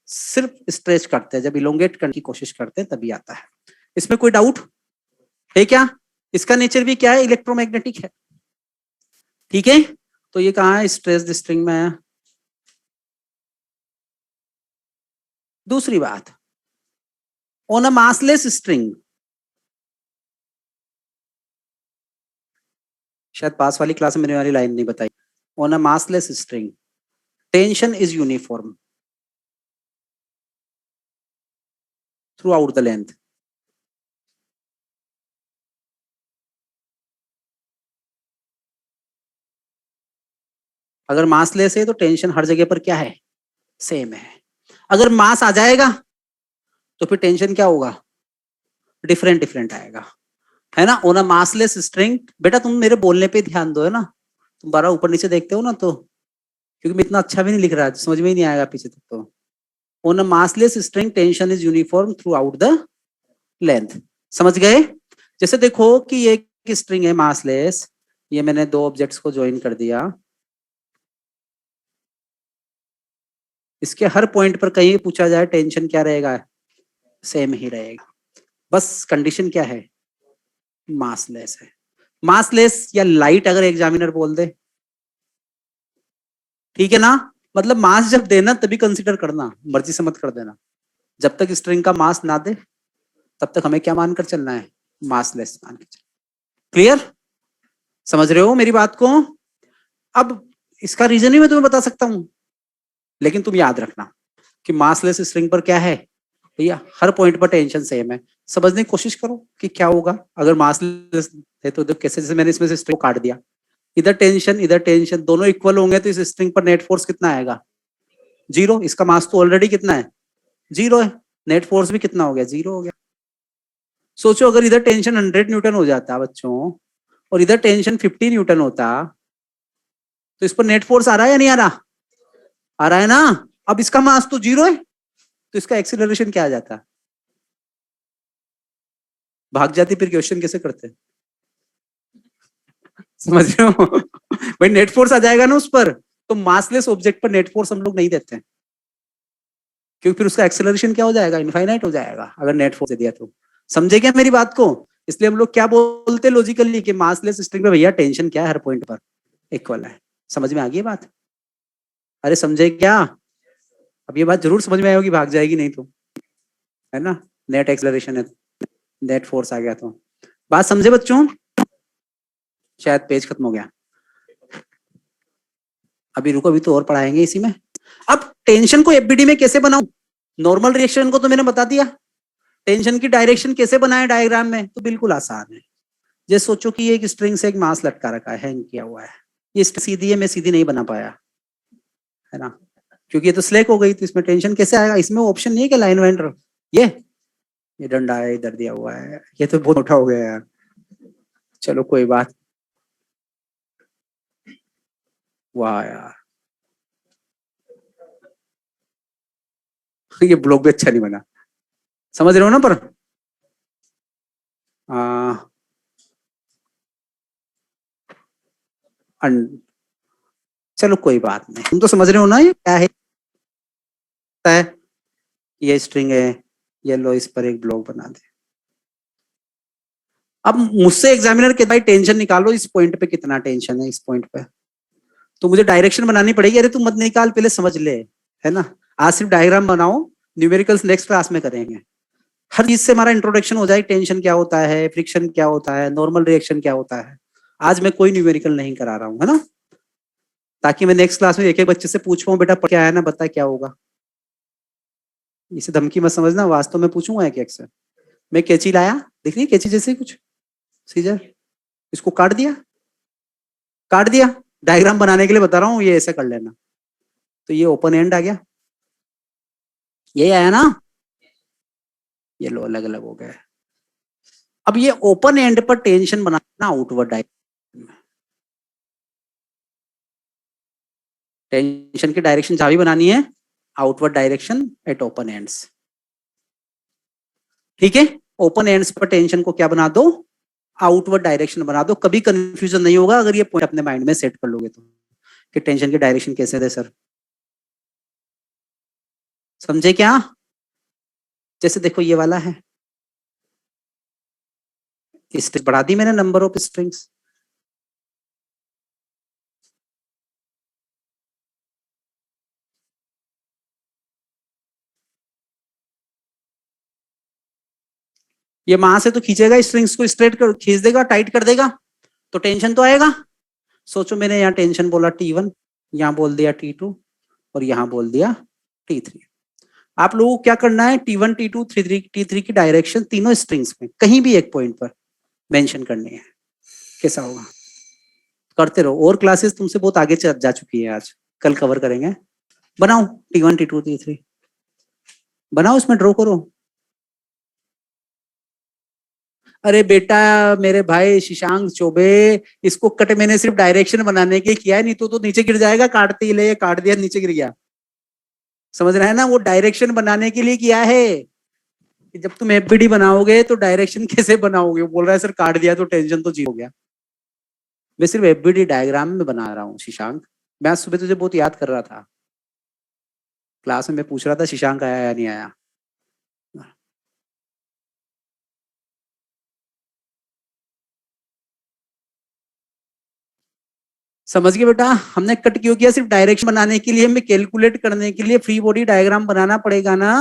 सिर्फ स्ट्रेच करते हैं, जब इलोंगेट करने की कोशिश करते हैं तभी आता है। इसमें कोई डाउट है क्या। इसका नेचर भी क्या है, इलेक्ट्रोमैग्नेटिक है, ठीक है। तो ये कहाँ है, स्ट्रेस स्ट्रिंग में है। दूसरी बात, ऑन अ मासलेस स्ट्रिंग, शायद पास वाली क्लास में मैंने वाली लाइन नहीं बताई। On a massless string tension is uniform through out the length. अगर मास लेस है तो टेंशन हर जगह पर क्या है, सेम है। अगर मास आ जाएगा तो फिर टेंशन क्या होगा, डिफरेंट डिफरेंट आएगा, है ना। ऑन अ मासलेस स्ट्रिंग, बेटा तुम मेरे बोलने पे ध्यान दो, है ना, तुम बारह ऊपर नीचे देखते हो ना, तो क्योंकि मैं इतना अच्छा भी नहीं लिख रहा, समझ में ही नहीं आएगा पीछे तक। तो on a massless string tension is uniform through out the length, समझ गए। जैसे देखो कि ये एक स्ट्रिंग है मासलेस, ये मैंने दो ऑब्जेक्ट्स को ज्वाइन कर दिया, इसके हर पॉइंट पर कहीं पूछा जाए टेंशन क्या रहेगा, सेम ही रहेगा, बस कंडीशन क्या है, मासलेस है। मासलेस या लाइट अगर एग्जामिनर बोल दे, ठीक है ना, मतलब मास जब देना तभी कंसीडर करना, मर्जी से मत कर देना। जब तक स्ट्रिंग का मास ना दे तब तक हमें क्या मानकर चलना है, मासलेस मान के चलना। क्लियर, समझ रहे हो मेरी बात को। अब इसका रीजन ही मैं तुम्हें बता सकता हूं, लेकिन तुम याद रखना कि मासलेस स्ट्रिंग पर क्या है भैया, हर पॉइंट पर टेंशन सेम है। समझने की कोशिश करो कि क्या होगा अगर मासलेस है, तो कैसे, जैसे मैंने इसमें से स्ट्रिंग को काट दिया, इधर टेंशन दोनों इक्वल होंगे तो इस स्ट्रिंग पर नेट फोर्स कितना आएगा, जीरो। इसका मास तो ऑलरेडी कितना है, जीरो है, नेट फोर्स भी कितना हो गया, जीरो हो गया। सोचो अगर इधर टेंशन 100 न्यूटन हो जाता बच्चों और इधर टेंशन 50 न्यूटन होता, तो इस पर नेट फोर्स आ रहा है या नहीं आ रहा, आ रहा है ना। अब इसका मास तो जीरो है, तो इसका एक्सीलरेशन क्या आ जाता, भाग जाती। फिर क्वेश्चन कैसे करते, समझ रहे हो भाई, नेट फोर्स आ जाएगा ना उस पर, तो मासलेस ऑब्जेक्ट पर नेट फोर्स हम लोग नहीं देते हैं, क्योंकि फिर उसका एक्सेलरेशन क्या हो जाएगा, इनफाइनाइट हो जाएगा अगर नेट फोर्स दे दिया तो। समझे क्या मेरी बात को। इसलिए हम लोग क्या बोलते लॉजिकली कि मासलेस स्ट्रिंग में भैया टेंशन क्या है, हर पॉइंट पर इक्वल है। समझ में आ गई बात, अरे समझे क्या। अब ये बात जरूर समझ में आएगी, भाग जाएगी नहीं तो, है ना, नेट एक्सेलरेशन है, नेट फोर्स आ गया तो। बात समझे बच्चों, शायद पेज खत्म हो गया, अभी रुको, अभी तो और पढ़ाएंगे इसी में। अब टेंशन को एफबीडी में कैसे बनाऊं, नॉर्मल रिएक्शन को तो मैंने बता दिया, टेंशन की डायरेक्शन कैसे बनाए डायग्राम में, तो बिल्कुल आसान है। जैसे सोचो कि एक स्ट्रिंग से एक मास लटका रखा है, हैंग किया हुआ है, ये सीधी है, मैं सीधी नहीं बना पाया, है ना, क्योंकि ये तो स्लेक हो गई, तो इसमें टेंशन कैसे आएगा, इसमें ऑप्शन नहीं है कि लाइन वाइन ये डंडा है इधर दिया हुआ है, ये तो बहुत उठा हो गया यार, चलो कोई बात। वाह यार ये ब्लॉग भी अच्छा नहीं बना, समझ रहे हो ना। पर आ, चलो कोई बात नहीं, तुम तो समझ रहे हो ना ये क्या है ये स्ट्रिंग है, ये लो इस पर एक ब्लॉक बना दे। अब मुझसे एग्जामिनर के भाई टेंशन निकालो, इस पॉइंट पे कितना टेंशन है, इस पॉइंट पे, तो मुझे डायरेक्शन बनानी पड़ेगी। अरे तू मत निकाल, पहले समझ ले, है ना। आज सिर्फ डायग्राम बनाओ, न्यूमेरिकल्स नेक्स्ट क्लास में करेंगे। हर चीज से हमारा इंट्रोडक्शन हो जाए, टेंशन क्या होता है, फ्रिक्शन क्या होता है, नॉर्मल रिएक्शन क्या होता है। आज मैं कोई न्यूमेरिकल नहीं करा रहा हूँ, है ना, ताकि मैं नेक्स्ट क्लास में एक एक बच्चे से पूछ पाऊँ, बेटा क्या है ना, बता क्या होगा। इसे धमकी मत समझना, वास्तव में पूछूंगा एक एक से। मैं कैंची लाया, दिख रही कैंची जैसे कुछ, सीजर, इसको काट दिया, काट दिया, डायग्राम बनाने के लिए बता रहा हूँ, ये ऐसे कर लेना, तो ये ओपन एंड आ गया, यही आया ना, ये लो अलग अलग हो गया। अब ये ओपन एंड पर टेंशन बनाना आउटवर्ड डायरेक्शन, टेंशन की डायरेक्शन चाबी बनानी है outward direction at open ends, ठीक है। ओपन एंड्स पर टेंशन को क्या बना दो, आउटवर्ड डायरेक्शन बना दो। कभी कंफ्यूजन नहीं होगा अगर ये पॉइंट अपने माइंड में सेट कर लोगे तो, कि टेंशन की डायरेक्शन कैसे दे सर, समझे क्या। जैसे देखो ये वाला है, स्ट्रिंग बढ़ा दी मैंने, नंबर ऑफ स्ट्रिंग्स, ये वहां से तो खींचेगा, स्ट्रिंग्स को स्ट्रेट कर खींच देगा, टाइट कर देगा, तो टेंशन तो आएगा। सोचो मैंने यहाँ टेंशन बोला T1, यहाँ बोल दिया T2 और यहाँ बोल दिया T3। आप लोगों को क्या करना है, T1 T2 T3 की डायरेक्शन तीनों स्ट्रिंग्स में कहीं भी एक पॉइंट पर मेंशन करनी है, कैसा होगा। करते रहो, और क्लासेस तुमसे बहुत आगे जा चुकी है, आज कल कवर करेंगे। बनाओ T1 T2 T3 बनाओ, इसमें ड्रॉ करो। अरे बेटा मेरे भाई शशांक चौबे, इसको कट मैंने सिर्फ डायरेक्शन बनाने के लिए किया है, नहीं तो नीचे गिर जाएगा, काटते ही ले काट दिया नीचे गिर गया। समझ रहा है ना, वो डायरेक्शन बनाने के लिए किया है कि जब तुम एफबीडी बनाओगे तो डायरेक्शन कैसे बनाओगे। वो बोल रहा है सर काट दिया तो टेंशन तो जी हो गया। मैं सिर्फ एफबीडी डायग्राम में बना रहा हूँ शशांक। मैं आज सुबह तुझे बहुत याद कर रहा था, क्लास में मैं पूछ रहा था शशांक आया या नहीं आया। समझ गए बेटा, हमने कट क्यों किया, सिर्फ डायरेक्शन बनाने के लिए, हमें कैलकुलेट करने के लिए फ्री बॉडी डायग्राम बनाना पड़ेगा ना।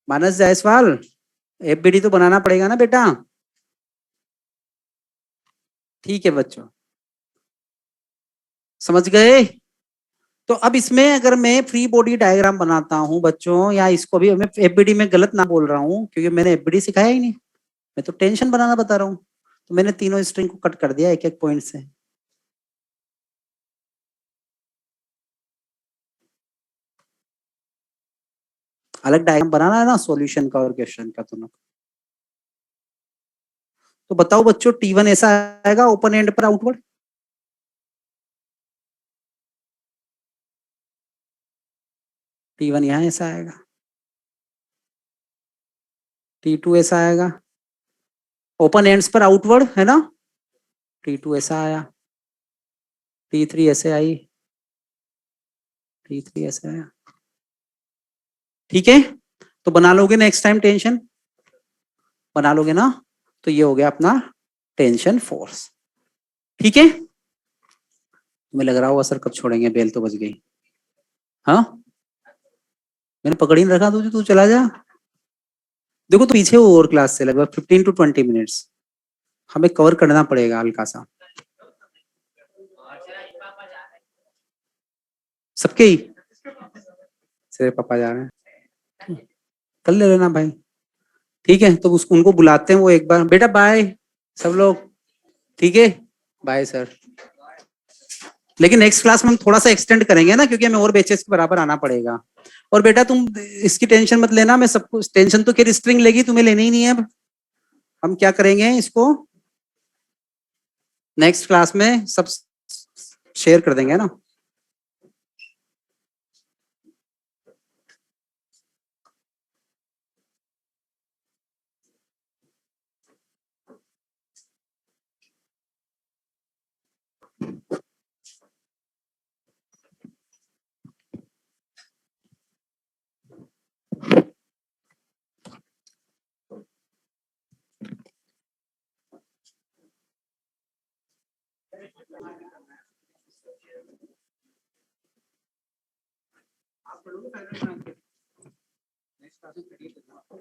मानस जायसवाल, एफबीडी तो बनाना पड़ेगा ना बेटा। ठीक है बच्चों, समझ गए। तो अब इसमें अगर मैं फ्री बॉडी डायग्राम बनाता हूं बच्चों, या इसको भी मैं एफबीडी में गलत ना बोल रहा हूं क्योंकि मैंने एफबीडी सिखाया ही नहीं, मैं तो टेंशन बनाना बता रहा हूं। तो मैंने तीनों स्ट्रिंग को कट कर दिया एक एक पॉइंट से। अलग डायग्राम बनाना है ना सॉल्यूशन का और क्वेश्चन का दोनों। तो बताओ बच्चों, T1 ऐसा आएगा ओपन एंड पर आउटवर्ड, T1 यहाँ ऐसा आएगा, T2 ऐसा आएगा ओपन एंड्स पर आउटवर्ड है ना, T2 ऐसा आया, T3 ऐसे आई, T3 ऐसे आया। ठीक है, तो बना लोगे नेक्स्ट टाइम टेंशन, बना लोगे ना। तो ये हो गया अपना टेंशन फोर्स। ठीक है, तुम्हें लग रहा होगा सर कब छोड़ेंगे, बेल तो बज गई। हाँ, मैंने पकड़ ही नहीं रखा तुझे, तू चला जा। देखो तो पीछे हो और क्लास से लगभग 15 to 20 मिनट्स, हमें कवर करना पड़ेगा हल्का सा सबके ही। सिर्फ पापा जा रहे हैं, कल ले लेना भाई। ठीक है, तो उसको उनको बुलाते हैं, वो एक बार बेटा बाय सब लोग। ठीक है, बाय सर। लेकिन नेक्स्ट क्लास में हम थोड़ा सा एक्सटेंड करेंगे ना, क्योंकि हमें और बैचेस के बराबर आना पड़ेगा। और बेटा तुम इसकी टेंशन मत लेना, मैं सबको टेंशन तो क्या स्ट्रिंग लेगी, तुम्हें लेनी ही नहीं है। अब हम क्या करेंगे, इसको नेक्स्ट क्लास में सब शेयर कर देंगे ना। आप पढ़ोगे नेक्स्ट क्लास में